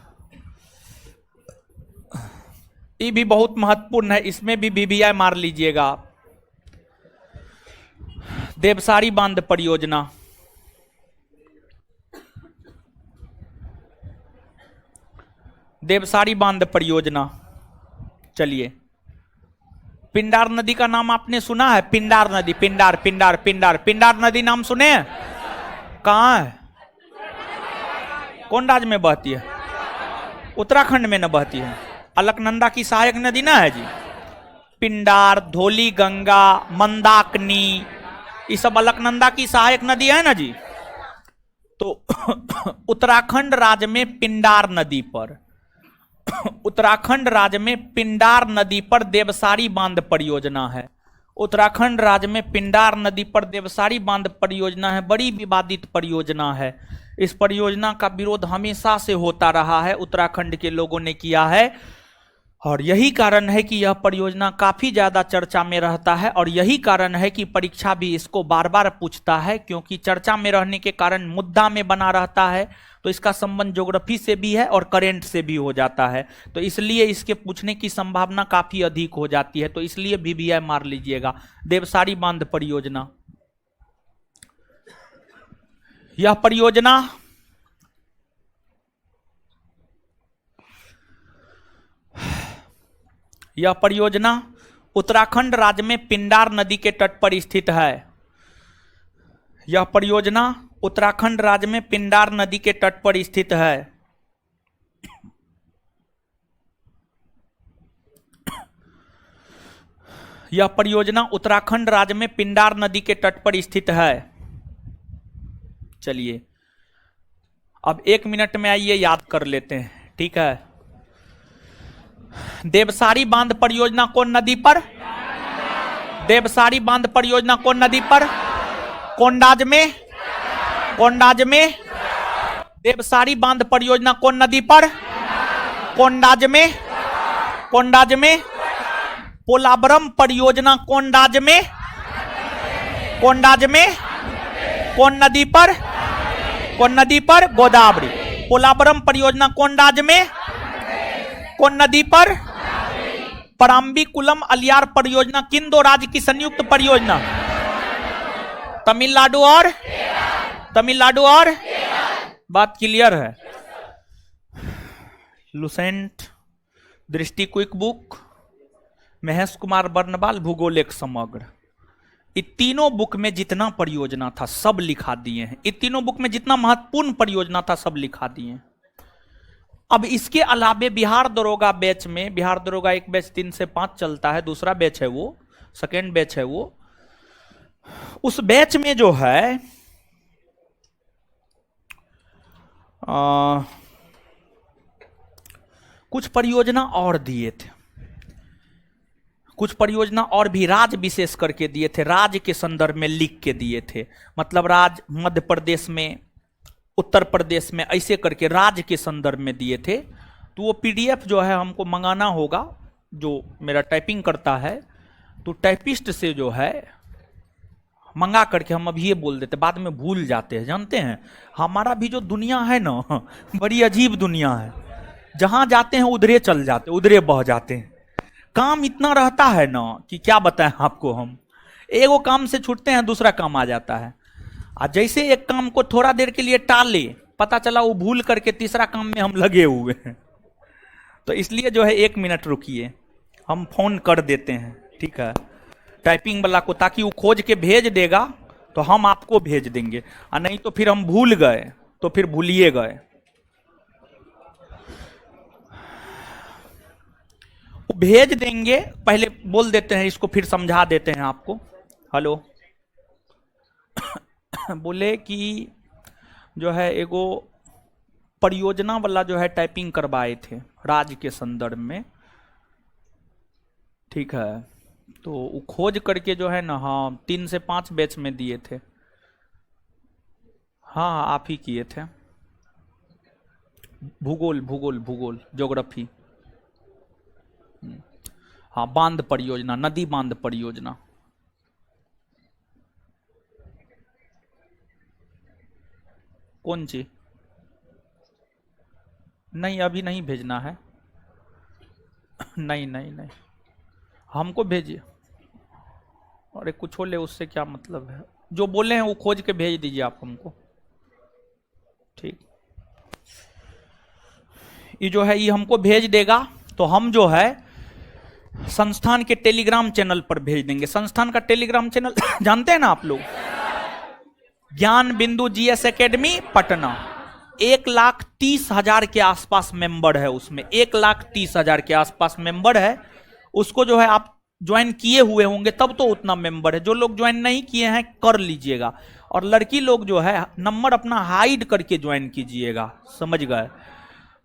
ये भी बहुत महत्वपूर्ण है, इसमें भी VVI मार लीजिएगा। देवसारी बांध परियोजना देवसारी बांध परियोजना। चलिए, पिंडार नदी का नाम आपने सुना है? पिंडार नदी, पिंडार पिंडार पिंडार पिंडार नदी नाम सुने हैं? कहाँ है? कौन राज्य में बहती है? उत्तराखंड में न बहती है? अलकनंदा की सहायक नदी ना है जी। पिंडार, धौली गंगा, मंदाकिनी, ये सब अलकनंदा की सहायक नदी है ना जी। तो उत्तराखंड राज्य में पिंडार नदी पर उत्तराखंड राज्य में पिंडार नदी पर देवसारी बांध परियोजना है। उत्तराखंड राज्य में पिंडार नदी पर देवसारी बांध परियोजना है। बड़ी विवादित परियोजना है। इस परियोजना का विरोध हमेशा से होता रहा है, उत्तराखंड के लोगों ने किया है, और यही कारण है कि यह परियोजना काफी ज्यादा चर्चा में रहता है। और यही कारण है कि परीक्षा भी इसको बार बार पूछता है, क्योंकि चर्चा में रहने के कारण मुद्दा में बना रहता है। तो इसका संबंध ज्योग्राफी से भी है और करंट से भी हो जाता है, तो इसलिए इसके पूछने की संभावना काफी अधिक हो जाती है। तो इसलिए VVI मार लीजिएगा। देवसारी बांध परियोजना, यह परियोजना उत्तराखंड राज्य में पिंडार नदी के तट पर स्थित है। यह परियोजना उत्तराखंड राज्य में पिंडार नदी के तट पर स्थित है। यह परियोजना उत्तराखंड राज्य में पिंडार नदी के तट पर स्थित है। चलिए अब 1 मिनट में आइए याद कर लेते हैं, ठीक है। देवसारी बांध परियोजना कौन नदी पर? देवसारी बांध परियोजना कौन नदी पर? कोंडाज में। कोंडाज में। देवसारी बांध परियोजना कौन नदी पर? कोंडाज में। कोंडाज में। पोलावरम परियोजना कोंडाज में। कोंडाज में। कौन नदी पर? कौन नदी पर? गोदावरी। पोलावरम परियोजना कोंडाज में। कौन नदी पर? पराम्बीकुलम अलियार परियोजना किन दो राज्य की संयुक्त परियोजना? तमिलनाडु और तमिलनाडु और बात क्लियर है। लुसेंट, दृष्टि क्विक बुक, महेश कुमार बर्नवाल, भूगोल एक समग्र, ये तीनों बुक में जितना परियोजना था सब लिखा दिए हैं। ये तीनों बुक में जितना महत्वपूर्ण परियोजना था सब लिखा दिए हैं। अब इसके अलावे बिहार दरोगा बैच में, बिहार दरोगा एक बैच 3 से 5 चलता है, दूसरा बैच है वो, सेकेंड बैच है वो, उस बैच में जो है कुछ परियोजना और दिए थे, कुछ परियोजना और भी राज्य विशेष करके दिए थे, राज्य के संदर्भ में लिख के दिए थे। मतलब राज्य मध्य प्रदेश में, उत्तर प्रदेश में, ऐसे करके राज्य के संदर्भ में दिए थे। तो वो पीडीएफ जो है हमको मंगाना होगा, जो मेरा टाइपिंग करता है, तो टाइपिस्ट से जो है मंगा करके हम अभी ये बोल देते, बाद में भूल जाते हैं। जानते हैं हमारा भी जो दुनिया है ना, बड़ी अजीब दुनिया है। जहां जाते हैं उधरे चल जाते, उधरे बह जाते हैं। काम इतना रहता है ना कि क्या बताएं आपको। हम एगो काम से छूटते हैं, दूसरा काम आ जाता है। और जैसे एक काम को थोड़ा देर के लिए टाले, पता चला वो भूल करके तीसरा काम में हम लगे हुए हैं। तो इसलिए जो है 1 मिनट रुकिए, हम फोन कर देते हैं, ठीक है, टाइपिंग वाला को, ताकि वो खोज के भेज देगा तो हम आपको भेज देंगे। और नहीं तो फिर हम भूल गए तो फिर भूलिए गए। वो भेज देंगे, पहले बोल देते हैं इसको, फिर समझा देते हैं आपको। हेलो बोले कि जो है एगो परियोजना वाला जो है टाइपिंग करवाए थे राज्य के संदर्भ में, ठीक है। तो वो खोज करके जो है ना, हाँ 3 से 5 बैच में दिए थे। हाँ आप ही किए थे। भूगोल भूगोल भूगोल ज्योग्राफी। हाँ बांध परियोजना, नदी बांध परियोजना। कौन सी? नहीं अभी नहीं भेजना है। नहीं नहीं नहीं, हमको भेजिए। अरे कुछ हो ले, उससे क्या मतलब है। जो बोले हैं वो खोज के भेज दीजिए आप हमको, ठीक। ये जो है ये हमको भेज देगा तो हम जो है संस्थान के टेलीग्राम चैनल पर भेज देंगे। संस्थान का टेलीग्राम चैनल जानते हैं ना आप लोग? ज्ञान बिंदु जीएस एकेडमी पटना। 1,30,000 के आसपास मेंबर है उसमें, 1,30,000 के आसपास मेंबर है। उसको जो है आप ज्वाइन किए हुए होंगे तब तो उतना मेंबर है। जो लोग ज्वाइन नहीं किए हैं कर लीजिएगा। और लड़की लोग जो है नंबर अपना हाइड करके ज्वाइन कीजिएगा, समझ गए?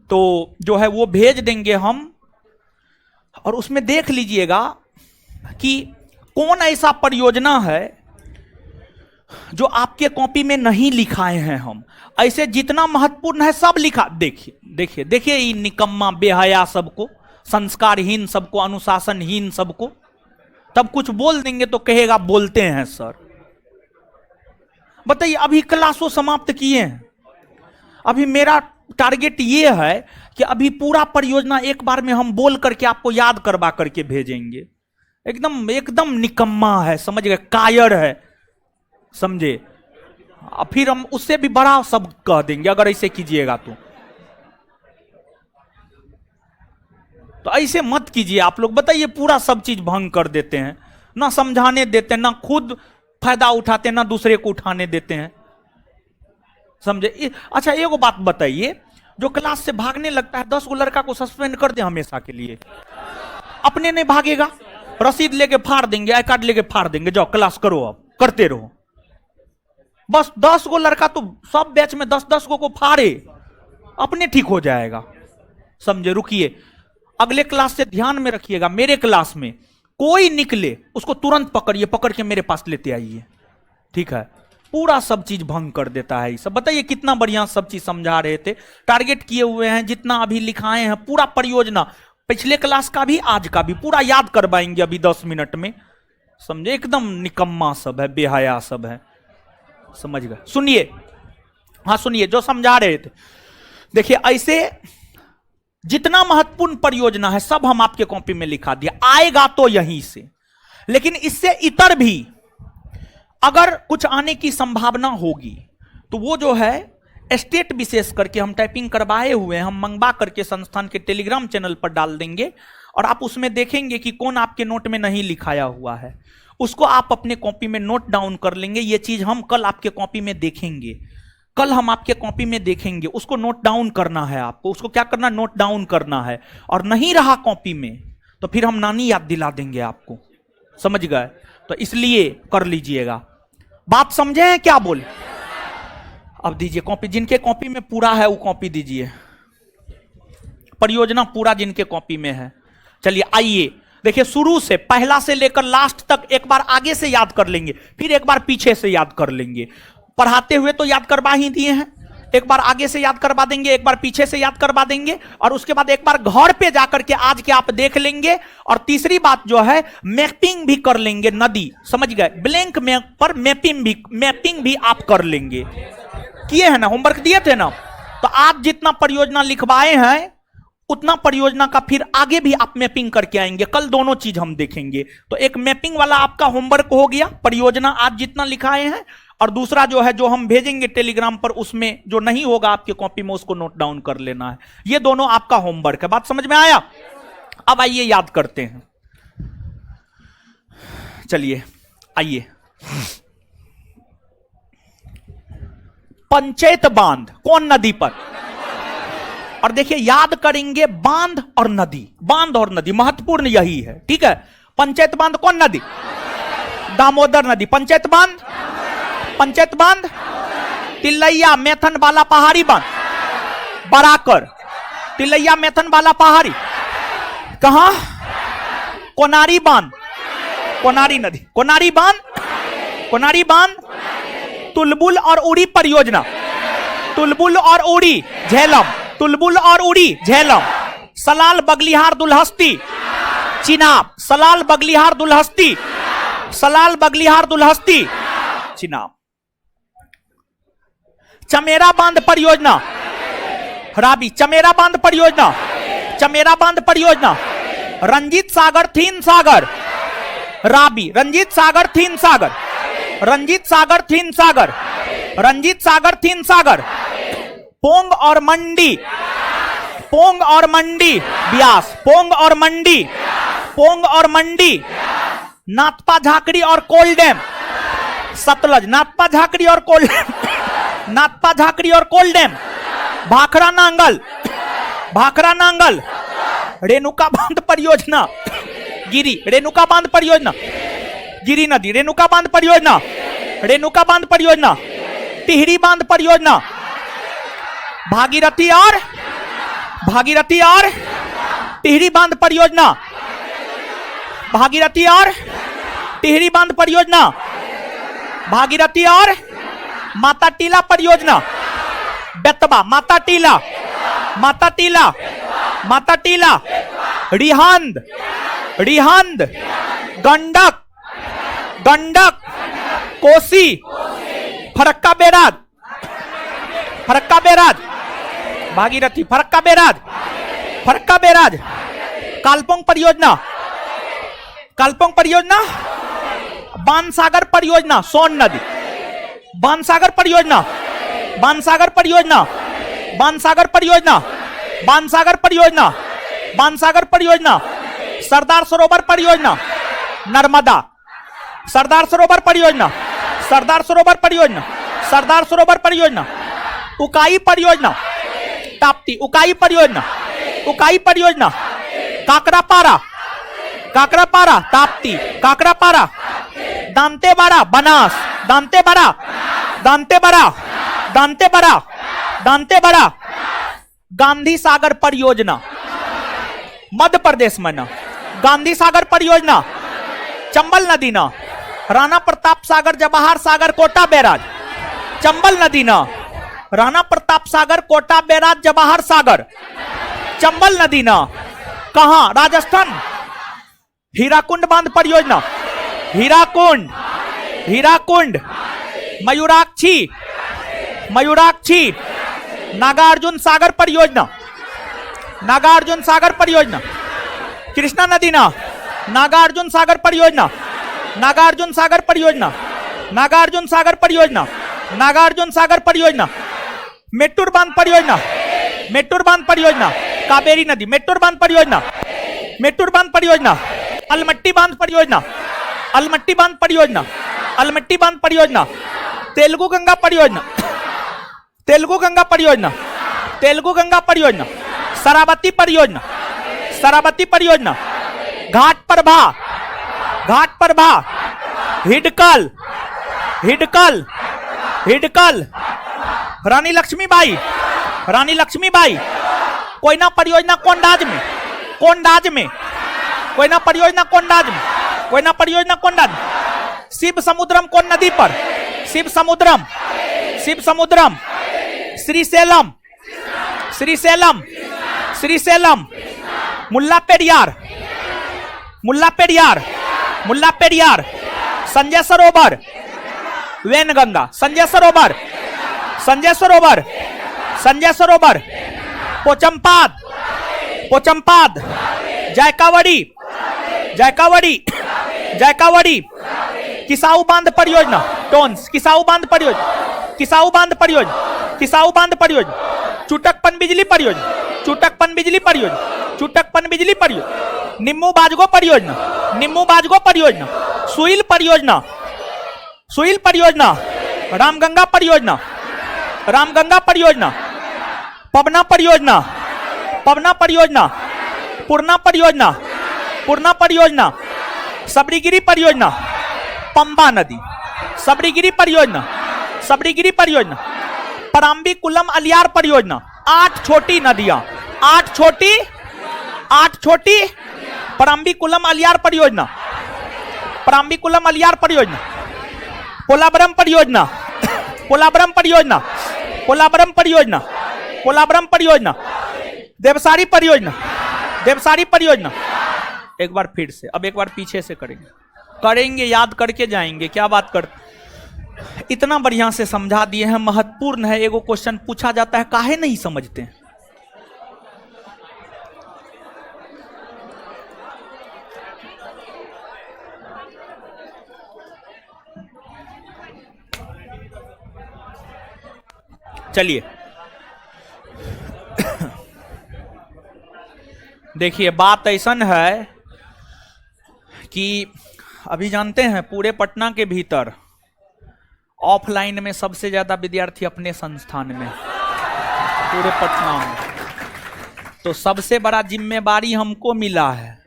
तो जो है वो भेज देंगे हम, और उसमें देख लीजिएगा कि कौन ऐसा परियोजना है जो आपके कॉपी में नहीं लिखाए हैं हम। ऐसे जितना महत्वपूर्ण है सब लिखा। देखिए देखिए देखिए, ये निकम्मा बेहया सबको, संस्कारहीन सबको, अनुशासनहीन सबको। तब कुछ बोल देंगे तो कहेगा बोलते हैं सर। बताइए, अभी क्लासों समाप्त किए हैं। अभी मेरा टारगेट ये है कि अभी पूरा परियोजना एक बार में हम बोल करके आपको याद करवा करके भेजेंगे। एकदम एकदम निकम्मा है, समझ गए? कायर है, समझे? फिर हम उससे भी बड़ा सब कह देंगे अगर ऐसे कीजिएगा तो ऐसे मत कीजिए आप लोग। बताइए, पूरा सब चीज भंग कर देते हैं, ना समझाने देते हैं, ना खुद फायदा उठाते हैं, ना दूसरे को उठाने देते हैं, समझे? अच्छा एगो बात बताइए, जो क्लास से भागने लगता है 10 गो लड़का को सस्पेंड कर दे हमेशा के लिए, अपने नहीं भागेगा, रसीद लेके फाड़ देंगे, आई कार्ड लेके फाड़ देंगे, जाओ क्लास करो, अब करते रहो। बस 10 गो लड़का तो सब बैच में 10-10 को फाड़े, अपने ठीक हो जाएगा। समझे? रुकिए, अगले क्लास से ध्यान में रखिएगा। मेरे क्लास में कोई निकले उसको तुरंत पकड़िए, पकड़ के मेरे पास लेते आइए, ठीक है? पूरा सब चीज भंग कर देता है ये सब। बताइए कितना बढ़िया सब चीज समझा रहे थे, टारगेट किए हुए हैं, जितना अभी लिखाए हैं पूरा परियोजना, पिछले क्लास का भी आज का भी पूरा याद करवाएंगे अभी 10 मिनट में। समझे? एकदम निकम्मा सब है, बेहया सब है। समझ गए? सुनिए, हाँ सुनिए जो समझा रहे थे। देखिए ऐसे जितना महत्वपूर्ण परियोजना है सब हम आपके कॉपी में लिखा दिया, आएगा तो यहीं से। लेकिन इससे इतर भी अगर कुछ आने की संभावना होगी तो वो जो है स्टेट विशेष करके हम टाइपिंग करवाए हुए हैं, हम मंगवा करके संस्थान के टेलीग्राम चैनल पर डाल देंगे, और आप उसमें देखेंगे कि कौन आपके नोट में नहीं लिखाया हुआ है, उसको आप अपने कॉपी में नोट डाउन कर लेंगे। ये चीज हम कल आपके कॉपी में देखेंगे, कल हम आपके कॉपी में देखेंगे, उसको नोट डाउन करना है आपको। उसको क्या करना? नोट डाउन करना है। और नहीं रहा कॉपी में तो फिर हम नानी याद दिला देंगे आपको। समझ गए? तो इसलिए कर लीजिएगा। बात समझे हैं क्या बोले? अब दीजिए कॉपी, जिनके कॉपी में पूरा है वो कॉपी दीजिए, परियोजना पूरा जिनके कॉपी में है। चलिए आइए, देखिए शुरू से पहला से लेकर लास्ट तक एक बार आगे से याद कर लेंगे, फिर एक बार पीछे से याद कर लेंगे। पढ़ाते हुए तो याद करवा ही दिए हैं, एक बार आगे से याद करवा देंगे, एक बार पीछे से याद करवा देंगे, और उसके बाद एक बार घर पे जाकर के आज के आप देख लेंगे। और तीसरी बात जो है मैपिंग भी कर लेंगे नदी। समझ गए? ब्लैंक मैप पर मैपिंग भी आप कर लेंगे। किए हैं ना, होमवर्क दिए थे ना? तो आप जितना परियोजना लिखवाए हैं उतना परियोजना का फिर आगे भी आप मैपिंग करके आएंगे। कल दोनों चीज हम देखेंगे। तो एक मैपिंग वाला आपका होमवर्क हो गया, परियोजना आज जितना लिखाए हैं, और दूसरा जो है जो हम भेजेंगे टेलीग्राम पर, उसमें जो नहीं होगा आपके कॉपी में उसको नोट डाउन कर लेना है। ये दोनों आपका होमवर्क है। बात समझ में आया? अब आइए याद करते हैं। चलिए आइए, पंचायत बांध कौन नदी पर? और देखिए याद करेंगे बांध और नदी, बांध और नदी महत्वपूर्ण यही है, ठीक है? पंचायत बांध कौन नदी? दामोदर नदी। पंचायत बांध, पंचायत बांध तिलैया मैथन वाला पहाड़ी बांध, बराकर तिलैया मैथन वाला पहाड़ी। कहां? कोनारी बांध, कोनारी नदी, कोनारी बांध, कोनारी बांध। तुलबुल और उड़ी परियोजना, तुलबुल और उड़ी झेलम, तुलबुल और उड़ी झेलम। सलाल बगलिहार दुल्हस्ती चिनाब, सलाल बगलिहार दुल्हस्ती, सलाल बगलिहार दुल्हस्ती चिनाब। चमेरा बांध परियोजना राबी, चमेरा बांध परियोजना, चमेरा बांध परियोजना। रंजीत सागर थीन सागर राबी, रंजीत सागर थीन सागर, रंजीत सागर थीन सागर, रंजीत सागर थीन सागर। पोंग और मंडी, पोंग और मंडी ब्यास, पोंग और मंडी, पोंग और मंडी। नाथपा झाकड़ी और कोल डैम सतलज, नाथपा झाकड़ी और कोल, नाथपा झाकड़ी और कोल डैम। भाखड़ा नांगल, भाखड़ा नांगल। रेणुका बांध परियोजना गिरी, रेणुका बांध परियोजना गिरी नदी, रेणुका बांध परियोजना, रेणुका बांध परियोजना। टिहरी बांध परियोजना भागीरथी और, भागीरथी और टिहरी बांध परियोजना, भागीरथी और टिहरी बांध परियोजना, भागीरथी और माता टीला परियोजना। बेतवा, माता Tila, Mata Tila, Mata Tila. Rihand, Rihand. Gandak, Gandak. Kosi, Farakka barrage, Farakka barrage. Bhagirathi, Farakka barrage, Farakka barrage. Kalpong परियोजना, कालपोंग परियोजना। बाणसागर परियोजना सोन नदी, बाणसागर परियोजना, बाणसागर परियोजना, बाणसागर परियोजना, बाणसागर परियोजना, बाणसागर परियोजना। सरदार सरोवर परियोजना नर्मदा, सरदार सरोवर परियोजना, सरदार सरोवर परियोजना, सरदार सरोवर परियोजना। उकाई परियोजना ताप्ती, उकाई परियोजना, उकाई परियोजना। काकरापारा, काकरापारा ताप्ती, काकरापारा। दांतेवाड़ा बनास, दांतेवाड़ा, दांतेवाड़ा, दांतेवाड़ा, दांतेवाड़ा, गांधी सागर परियोजना मध्य प्रदेश में ना, गांधी सागर परियोजना, चंबल नदी ना, राणा प्रताप सागर, जवाहर सागर, कोटा बैराज, चंबल नदी ना, राणा प्रताप सागर, कोटा बैराज, जवाहर सागर, चंबल नदी ना, कहां? राजस्थान। हीराकुंड बांध परियोजना, हीराकुंड, हीराकुंड, मयूराक्षी, मयूराक्षी, नागार्जुन सागर परियोजना, नागार्जुन सागर परियोजना, कृष्णा नदी ना, नागार्जुन सागर परियोजना, नागार्जुन सागर परियोजना, नागार्जुन सागर परियोजना, नागार्जुन सागर परियोजना, मेट्टूर बांध परियोजना, मेट्टूर बांध परियोजना, कावेरी नदी, मेट्टूर बांध परियोजना, मेट्टूर बांध परियोजना, अलमट्टी बांध परियोजना, अलमट्टी बांध परियोजना, अलमट्टी बांध परियोजना, तेलुगु गंगा परियोजना, तेलुगु गंगा परियोजना, तेलुगु गंगा परियोजना, शरावती परियोजना, शरावती परियोजना, घाट प्रभा, घाट प्रभा, हिडकल, हिडकल, हिडकल, रानी लक्ष्मीबाई, रानी लक्ष्मीबाई, कोयना परियोजना कोंडाज में, कोंडाज में, कोयना परियोजना कोंडाज में, कोयना परियोजना कोंडाज में, शिव समुद्रम कौन नदी पर? शिव समुद्रम, शिव समुद्रम, श्रीशैलम, श्रीशैलम, श्रीशैलम, मुल्ला पेरियार, मुल्ला पेरियार, मुल्ला पेरियार, संजय सरोवर, वैनगंगा, संजय सरोवर, संजय सरोवर, संजय सरोवर, पोचमपाद, पोचमपाद, जायकावड़ी, जायकावड़ी, जायकावड़ी, किसाऊ बांध परियोजना, टोन्स, किसाऊ बांध परियोजना, किसाऊ बांध परियोजना, किसाऊ बांध परियोजना, चुटकपन बिजली परियोजना, चुटकपन बिजली परियोजना, चुटकपन बिजली परियोजना, निम्मू बाजगो परियोजना, निम्मू बाजगो परियोजना, सुइल परियोजना, सुइल परियोजना, रामगंगा परियोजना, रामगंगा परियोजना, पवना परियोजना, पवना परियोजना, पूर्णा परियोजना, पूर्णा परियोजना, सबरीगिरी परियोजना, पंबा नदी, सबरीगिरी परियोजना, सबरीगिरी परियोजना, पराम्बीकुलम अलियार परियोजना, 8 छोटी नदियां, 8 छोटी, 8 छोटी, पराम्बीकुलम अलियार परियोजना, पराम्बीकुलम अलियार परियोजना, पोलावरम परियोजना, पोलावरम परियोजना, पोलावरम परियोजना, पोलावरम परियोजना, देवसारी परियोजना, देवसारी परियोजना। एक बार फिर से, अब एक बार पीछे से करेंगे, करेंगे, याद करके जाएंगे। क्या बात कर, इतना बढ़िया से समझा दिए हैं, महत्वपूर्ण है। एगो क्वेश्चन पूछा जाता है, काहे नहीं समझते हैं? चलिए देखिए, बात ऐसा है कि अभी जानते हैं पूरे पटना के भीतर ऑफलाइन में सबसे ज्यादा विद्यार्थी अपने संस्थान में, पूरे पटना में। तो सबसे बड़ा जिम्मेवारी हमको मिला है,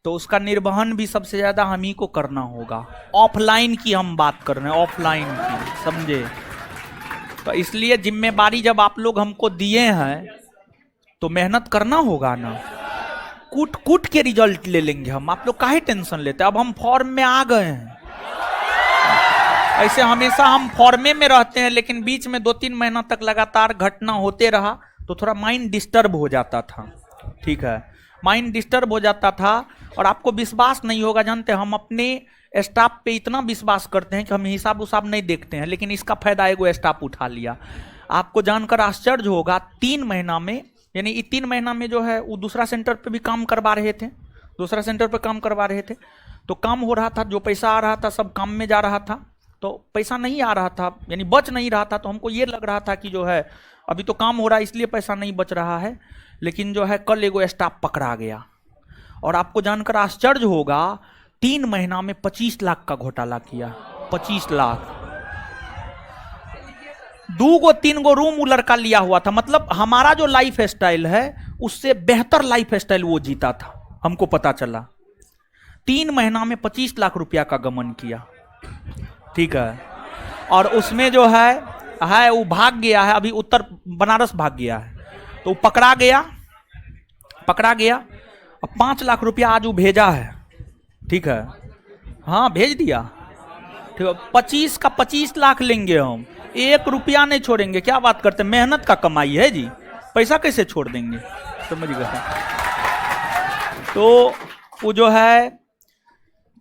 तो उसका निर्वहन भी सबसे ज्यादा हम ही को करना होगा। ऑफलाइन की हम बात कर रहे हैं, ऑफलाइन की, समझे? तो इसलिए जिम्मेवारी जब आप लोग हमको दिए हैं तो मेहनत करना होगा ना। कूट कूट के रिजल्ट ले लेंगे हम, आप लोग काहे टेंशन लेते हैं? अब हम फॉर्म में आ गए हैं। ऐसे हमेशा हम फॉर्मे में रहते हैं, लेकिन बीच में 2-3 महीना तक लगातार घटना होते रहा तो थोड़ा माइंड डिस्टर्ब हो जाता था। ठीक है, माइंड डिस्टर्ब हो जाता था। और आपको विश्वास नहीं होगा, जानते हम अपने स्टाफ पे इतना विश्वास करते हैं कि हम हिसाब उसाब नहीं देखते हैं, लेकिन इसका फायदा एगो स्टाफ उठा लिया। आपको जानकर आश्चर्य होगा, 3 महीना में, यानी 3 महीना में जो है वो दूसरा सेंटर पे भी काम करवा रहे थे, दूसरा सेंटर पे काम करवा रहे थे। तो काम हो रहा था, जो पैसा आ रहा था सब काम में जा रहा था, तो पैसा नहीं आ रहा था, यानी बच नहीं रहा था। तो हमको ये लग रहा था कि जो है अभी तो काम हो रहा है इसलिए पैसा नहीं बच रहा है, लेकिन जो है कल एगो स्टाफ पकड़ा गया। और आपको जानकर आश्चर्य होगा, 3 महीना में 25 लाख का घोटाला किया। 25 लाख, 2-3 रूम वो लड़का लिया हुआ था। मतलब हमारा जो लाइफ स्टाइल है उससे बेहतर लाइफ स्टाइल वो जीता था, हमको पता चला। 3 महीना में 25 लाख रुपया का गमन किया। ठीक है, और उसमें जो है वो भाग गया है, अभी उत्तर बनारस भाग गया है, तो वो पकड़ा गया और 5 लाख रुपया आज वो भेजा है, ठीक है, हाँ भेज दिया, ठीक है, 25 का 25 लाख लेंगे हम, 1 रुपया नहीं छोड़ेंगे। क्या बात करते हैं, मेहनत का कमाई है जी, पैसा कैसे छोड़ देंगे, समझ गए। तो वो जो है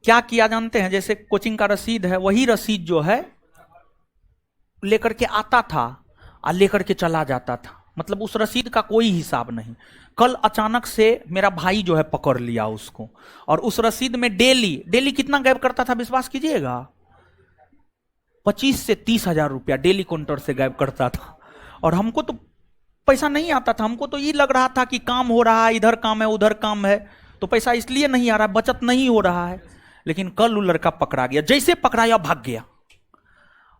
क्या किया जानते हैं, जैसे कोचिंग का रसीद है, वही रसीद जो है लेकर के आता था और लेकर के चला जाता था, मतलब उस रसीद का कोई हिसाब नहीं। कल अचानक से मेरा भाई जो है पकड़ लिया उसको, और उस रसीद में डेली कितना गायब करता था विश्वास कीजिएगा, 25 से 30 हजार रुपया डेली काउंटर से गायब करता था। और हमको तो पैसा नहीं आता था, हमको तो ये लग रहा था कि काम हो रहा है, इधर काम है उधर काम है, तो पैसा इसलिए नहीं आ रहा है, बचत नहीं हो रहा है। लेकिन कल वो लड़का पकड़ा गया, जैसे पकड़ाया भाग गया,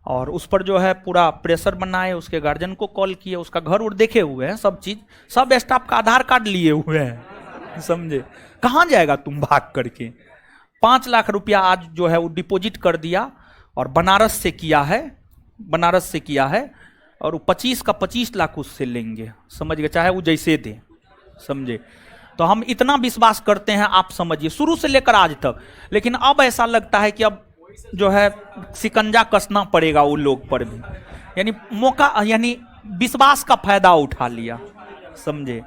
और उस पर जो है पूरा प्रेशर बनाए, उसके गार्जियन को कॉल किए, उसका घर उड़ देखे हुए हैं, सब चीज, सब स्टाफ का आधार कार्ड लिए हुए हैं, समझे। कहां जाएगा तुम भाग करके। 5 लाख रुपया आज जो है वो डिपॉजिट कर दिया, और बनारस से किया है, और वो 25 का 25 लाख उससे लेंगे, समझ गए, चाहे वो जैसे दे, समझे। तो हम इतना विश्वास करते हैं, आप समझिए, शुरू से लेकर आज तक। लेकिन अब ऐसा लगता है कि अब जो है शिकंजा कसना पड़ेगा उन लोग पर भी, यानी मौका, यानी विश्वास का फायदा उठा लिया, समझे।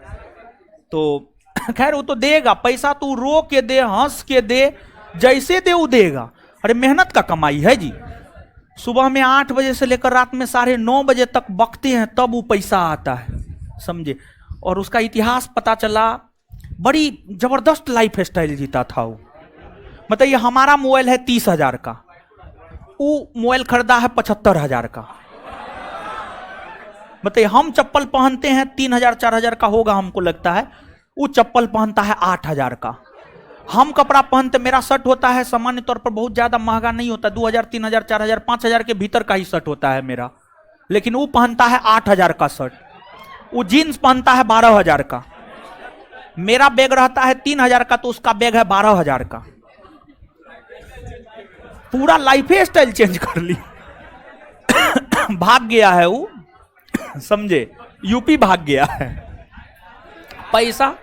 तो खैर वो तो देगा पैसा, तू रो के दे, हंस के दे, जैसे दे वो देगा। अरे मेहनत का कमाई है जी, सुबह में 8 बजे से लेकर रात में 9:30 बजे तक बकते हैं, तब वो पैसा आता है, समझे। और उसका इतिहास पता चला, बड़ी जबरदस्त लाइफ स्टाइल जीता था वो। मतलब ये हमारा मोबाइल है 30 हजार का, वो मोबाइल खरीदा है 75 हजार का। मतलब हम चप्पल पहनते हैं 3 हजार 4 हजार का होगा हमको लगता है, वो चप्पल पहनता है 8 हजार का। हम कपड़ा पहनते, मेरा शर्ट होता है सामान्य तौर पर बहुत ज्यादा महंगा नहीं होता, 2 हजार 3 हजार 4 हजार 5 हजार के भीतर का ही शर्ट होता है मेरा, लेकिन वो पहनता है 8 हजार का शर्ट। वो जीन्स पहनता है 12 हजार का, मेरा बैग रहता है 3 हजार का, तो उसका बैग है 12 हजार का। पूरा लाइफ स्टाइल चेंज कर ली। भाग गया है वो, समझे, यूपी भाग गया है। पैसा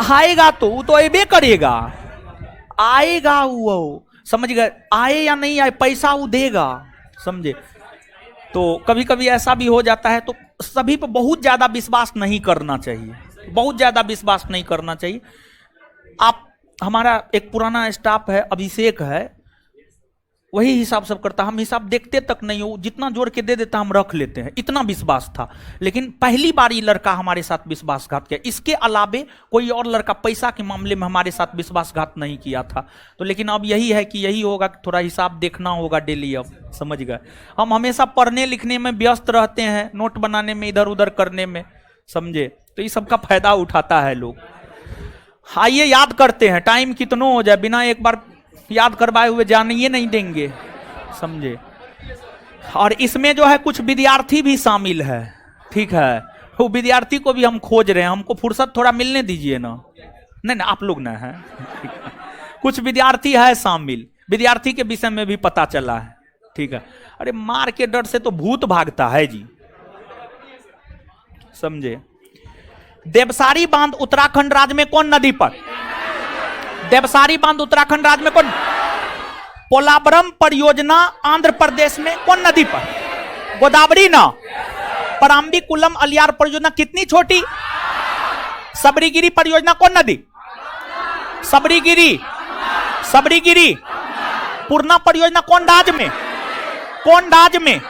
आएगा तो वो तो अबे करेगा, आएगा वो, समझ गए, आए या नहीं आए पैसा वो देगा, समझे। तो कभी कभी ऐसा भी हो जाता है, तो सभी पर बहुत ज्यादा विश्वास नहीं करना चाहिए, बहुत ज्यादा विश्वास नहीं करना चाहिए। आप, हमारा एक पुराना स्टाफ है, अभिषेक है, वही हिसाब सब करता, हम हिसाब देखते तक नहीं हो, जितना जोड़ के दे देता हम रख लेते हैं, इतना विश्वास था। लेकिन पहली बार ये लड़का हमारे साथ विश्वासघात किया, इसके अलावे कोई और लड़का पैसा के मामले में हमारे साथ विश्वासघात नहीं किया था। तो लेकिन अब यही है कि यही होगा कि थोड़ा हिसाब देखना होगा डेली, अब समझ गए। हम हमेशा पढ़ने लिखने में व्यस्त रहते हैं, नोट बनाने में, इधर उधर करने में, समझे। तो ये सबका फायदा उठाता है लोग। आइए याद करते हैं, टाइम कितनो हो जाए, बिना एक बार याद करवाए हुए जानिए नहीं देंगे, समझे। और इसमें जो है कुछ विद्यार्थी भी शामिल है, ठीक है, वो विद्यार्थी को भी हम खोज रहे हैं, हमको फुर्सत थोड़ा मिलने दीजिए ना। नहीं नहीं, आप लोग ना है, कुछ विद्यार्थी है शामिल, विद्यार्थी के विषय में भी पता चला है, ठीक है। अरे मार के डर से तो भूत भागता है जी, समझे। देवसारी बांध उत्तराखंड राज्य में कौन नदी पर? देवसारी बांध उत्तराखंड राज्य में कौन? पोलावरम परियोजना आंध्र प्रदेश में कौन नदी पर? गोदावरी ना। पराम्बीकुलम अलियार परियोजना कितनी छोटी? सबरीगिरी परियोजना कौन नदी? सबरीगिरी। सबरीगिरी। पूर्णा परियोजना कौन राज्य में? कौन राज्य में?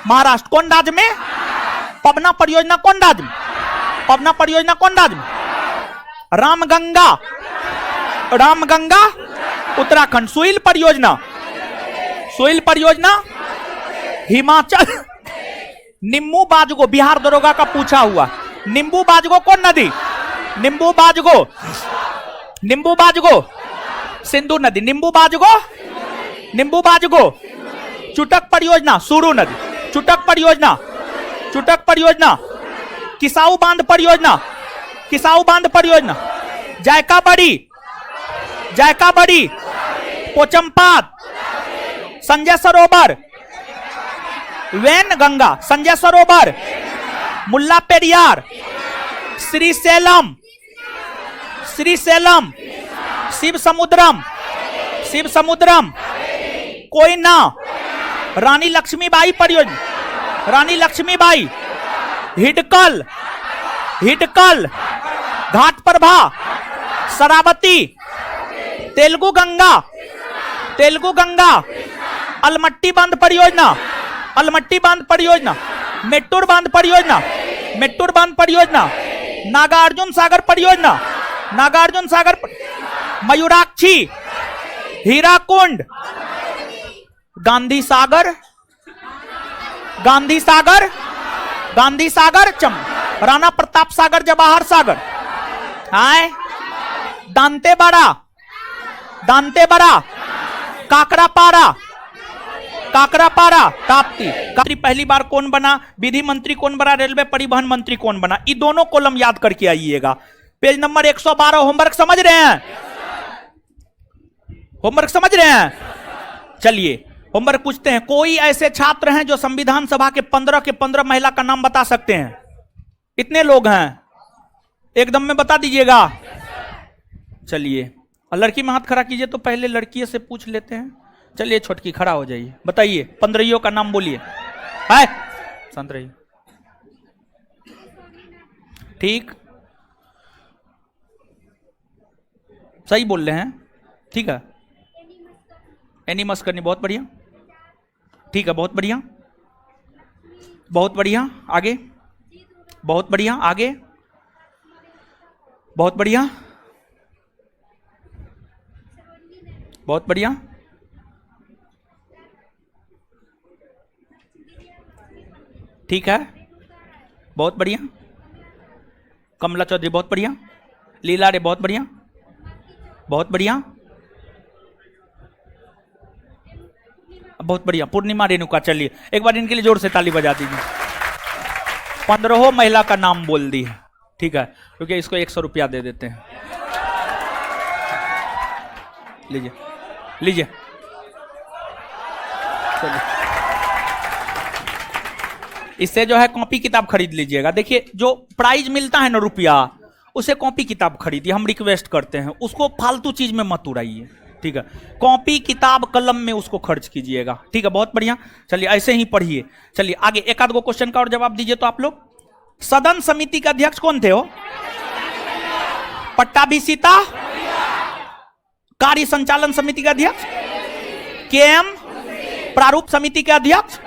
महाराष्ट्र। कौन राज्य में? पवना परियोजना कौन राज्य में? पवना परियोजना कौन राज्य में? रामगंगा। रामगंगा उत्तराखंड। सोइल परियोजना, सोइल परियोजना हिमाचल। निम्बू बाजगो बिहार दरोगा का पूछा हुआ, निम्बू बाजगो कौन नदी? निम्बू बाजगो। निम्बू बाजगो सिंधु नदी। निम्बू बाजगो, निम्बू बाजगो। चुटक परियोजना सुरू नदी। चुटक परियोजना, चुटक परियोजना। किसाऊ बांध परियोजना, किसाऊ बांध परियोजना। जायका बड़ी, जायका बड़ी। पोचमपात, संजय सरोवर, वेन गंगा, संजय सरोवर, मुल्ला पेरियार, श्रीशैलम, श्रीशैलम, शिव समुद्रम, शिव समुद्रम, कोयना, रानी लक्ष्मीबाई परियोजना, रानी लक्ष्मीबाई, हिडकल, हिडकल, घाट प्रभा, शरावती, तेलुगु गंगा, तेलुगु गंगा, अलमट्टी बांध परियोजना, अलमट्टी बांध परियोजना, मेट्टूर बांध परियोजना, मेट्टूर बांध परियोजना, नागार्जुन सागर परियोजना, नागार्जुन सागर, मयूराक्षी, हीराकुंड, गांधी सागर, गांधी सागर, गांधी सागर, राणा प्रताप सागर, जवाहर सागर, हाय, दांतेवाड़ा, दांतेवाड़ा, काकरापाड़ा, काकरापाड़ा, ताप्ती। काप्ती पहली बार कौन बना, विधि मंत्री कौन बना, रेलवे परिवहन मंत्री कौन बना, ये दोनों कॉलम याद करके आइएगा। Page number 112। होमवर्क समझ रहे हैं, होमवर्क समझ रहे हैं। चलिए होमवर्क पूछते हैं, कोई ऐसे छात्र हैं जो संविधान सभा के 15 महिला का नाम बता सकते हैं? कितने लोग हैं, एकदम में बता दीजिएगा। चलिए, और लड़की में हाथ खड़ा कीजिए, तो पहले लड़की से पूछ लेते हैं। चलिए छोटकी खड़ा हो जाइए, बताइए 15 का नाम बोलिए। है शांत रहिए, ठीक, सही बोल रहे हैं, ठीक है। एनी मस्करनी, बहुत बढ़िया, ठीक है, बहुत बढ़िया, बहुत बढ़िया, आगे, बहुत बढ़िया, आगे, बहुत बढ़िया, बहुत बढ़िया, ठीक है, बहुत बढ़िया, कमला चौधरी, बहुत बढ़िया, लीला रे, बहुत बढ़िया, बहुत बढ़िया, बहुत बढ़िया, पूर्णिमा रेणुका। चलिए एक बार इनके लिए जोर से ताली बजा दीजिए। 15 महिला का नाम बोल दी है, ठीक है, क्योंकि इसको 100 रुपया दे देते हैं। लीजिए लीजिए, चलिए इससे जो है कॉपी किताब खरीद लीजिएगा। देखिए जो प्राइज मिलता है ना रुपया, उसे कॉपी किताब खरीदिए, हम रिक्वेस्ट करते हैं, उसको फालतू चीज में मत उड़ाइए, ठीक है। कॉपी किताब कलम में उसको खर्च कीजिएगा, ठीक है, बहुत बढ़िया। चलिए ऐसे ही पढ़िए। चलिए आगे एक आध गो क्वेश्चन का और जवाब दीजिए तो आप लोग। सदन समिति के अध्यक्ष कौन थे हो? पट्टाभिषिता। कार्य संचालन समिति के अध्यक्ष केएम। प्रारूप समिति के अध्यक्ष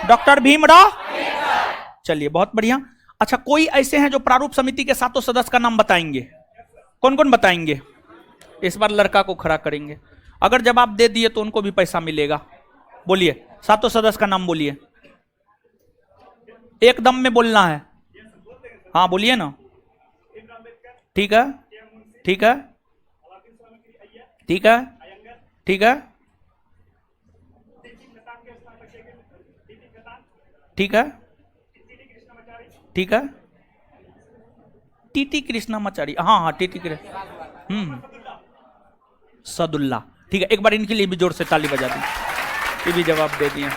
डॉक्टर भीमराव। चलिए बहुत बढ़िया। अच्छा, कोई ऐसे हैं जो प्रारूप समिति के सातों सदस्य का नाम बताएंगे? कौन कौन बताएंगे? इस बार लड़का को खड़ा करेंगे, अगर जवाब दे दिए तो उनको भी पैसा मिलेगा। बोलिए, सातों सदस्य का नाम बोलिए, एकदम में बोलना है। हाँ बोलिए ना, ठीक है, ठीक है, ठीक है, ठीक है, ठीक है, ठीक है, टीटी कृष्णामाचारी, हाँ हाँ टीटी कृष्ण, सदुल्ला, ठीक है। एक बार इनके लिए भी जोर से ताली बजा दी, ये भी जवाब दे दिए।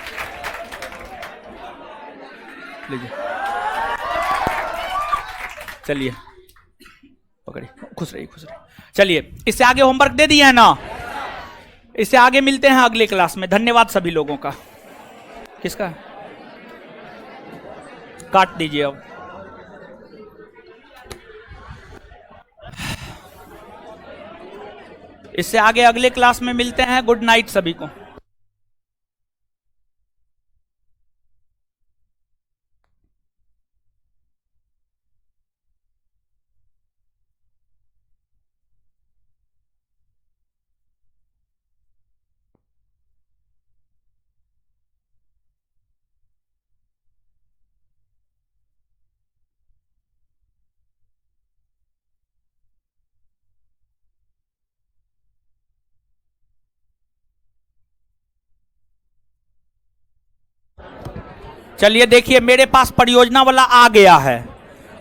लीजिए, चलिए पकड़िए, खुश रहिए, खुश रहिए। चलिए इससे आगे होमवर्क दे दिया है ना, इससे आगे मिलते हैं अगले क्लास में। धन्यवाद सभी लोगों का। किसका काट दीजिए अब। इससे आगे अगले क्लास में मिलते हैं। गुड नाइट सभी को। चलिए देखिए, मेरे पास परियोजना वाला आ गया है,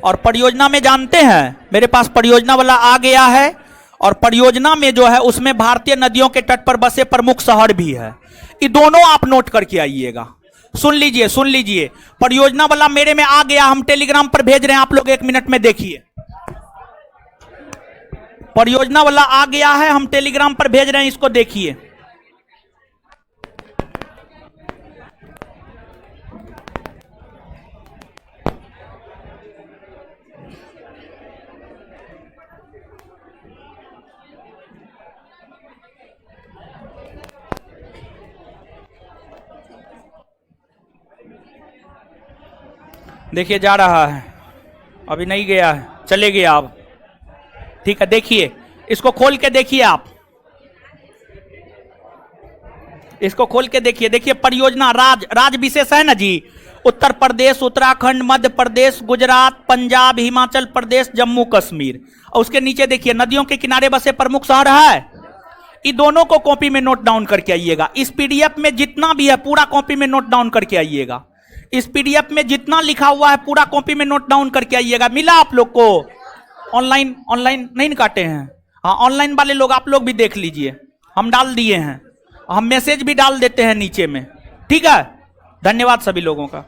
और परियोजना में जानते हैं मेरे पास परियोजना वाला आ गया है, और परियोजना में जो है उसमें भारतीय नदियों के तट पर बसे प्रमुख शहर भी है। ये दोनों आप नोट करके आइएगा। सुन लीजिए, परियोजना वाला मेरे में आ गया, हम टेलीग्राम पर भेज रहे हैं, आप लोग 1 मिनट में देखिए। परियोजना वाला आ गया है, हम टेलीग्राम पर भेज रहे हैं, इसको देखिए। देखिए जा रहा है, अभी नहीं गया है, चले गया अब। ठीक है, देखिए इसको खोल के देखिए, आप इसको खोल के देखिए। देखिए परियोजना राज विशेष है ना जी, उत्तर प्रदेश, उत्तराखंड, मध्य प्रदेश, गुजरात, पंजाब, हिमाचल प्रदेश, जम्मू कश्मीर, और उसके नीचे देखिए नदियों के किनारे बसे प्रमुख शहर है। इन दोनों को कॉपी में नोट डाउन करके आइएगा। इस पीडीएफ में जितना भी है पूरा कॉपी में नोट डाउन करके आइएगा। इस पीडीएफ में जितना लिखा हुआ है पूरा कॉपी में नोट डाउन करके आइएगा। मिला आप लोग को? ऑनलाइन नहीं काटे हैं? हाँ, ऑनलाइन वाले लोग आप लोग भी देख लीजिए, हम डाल दिए हैं, हम मैसेज भी डाल देते हैं नीचे में। ठीक है, धन्यवाद सभी लोगों का।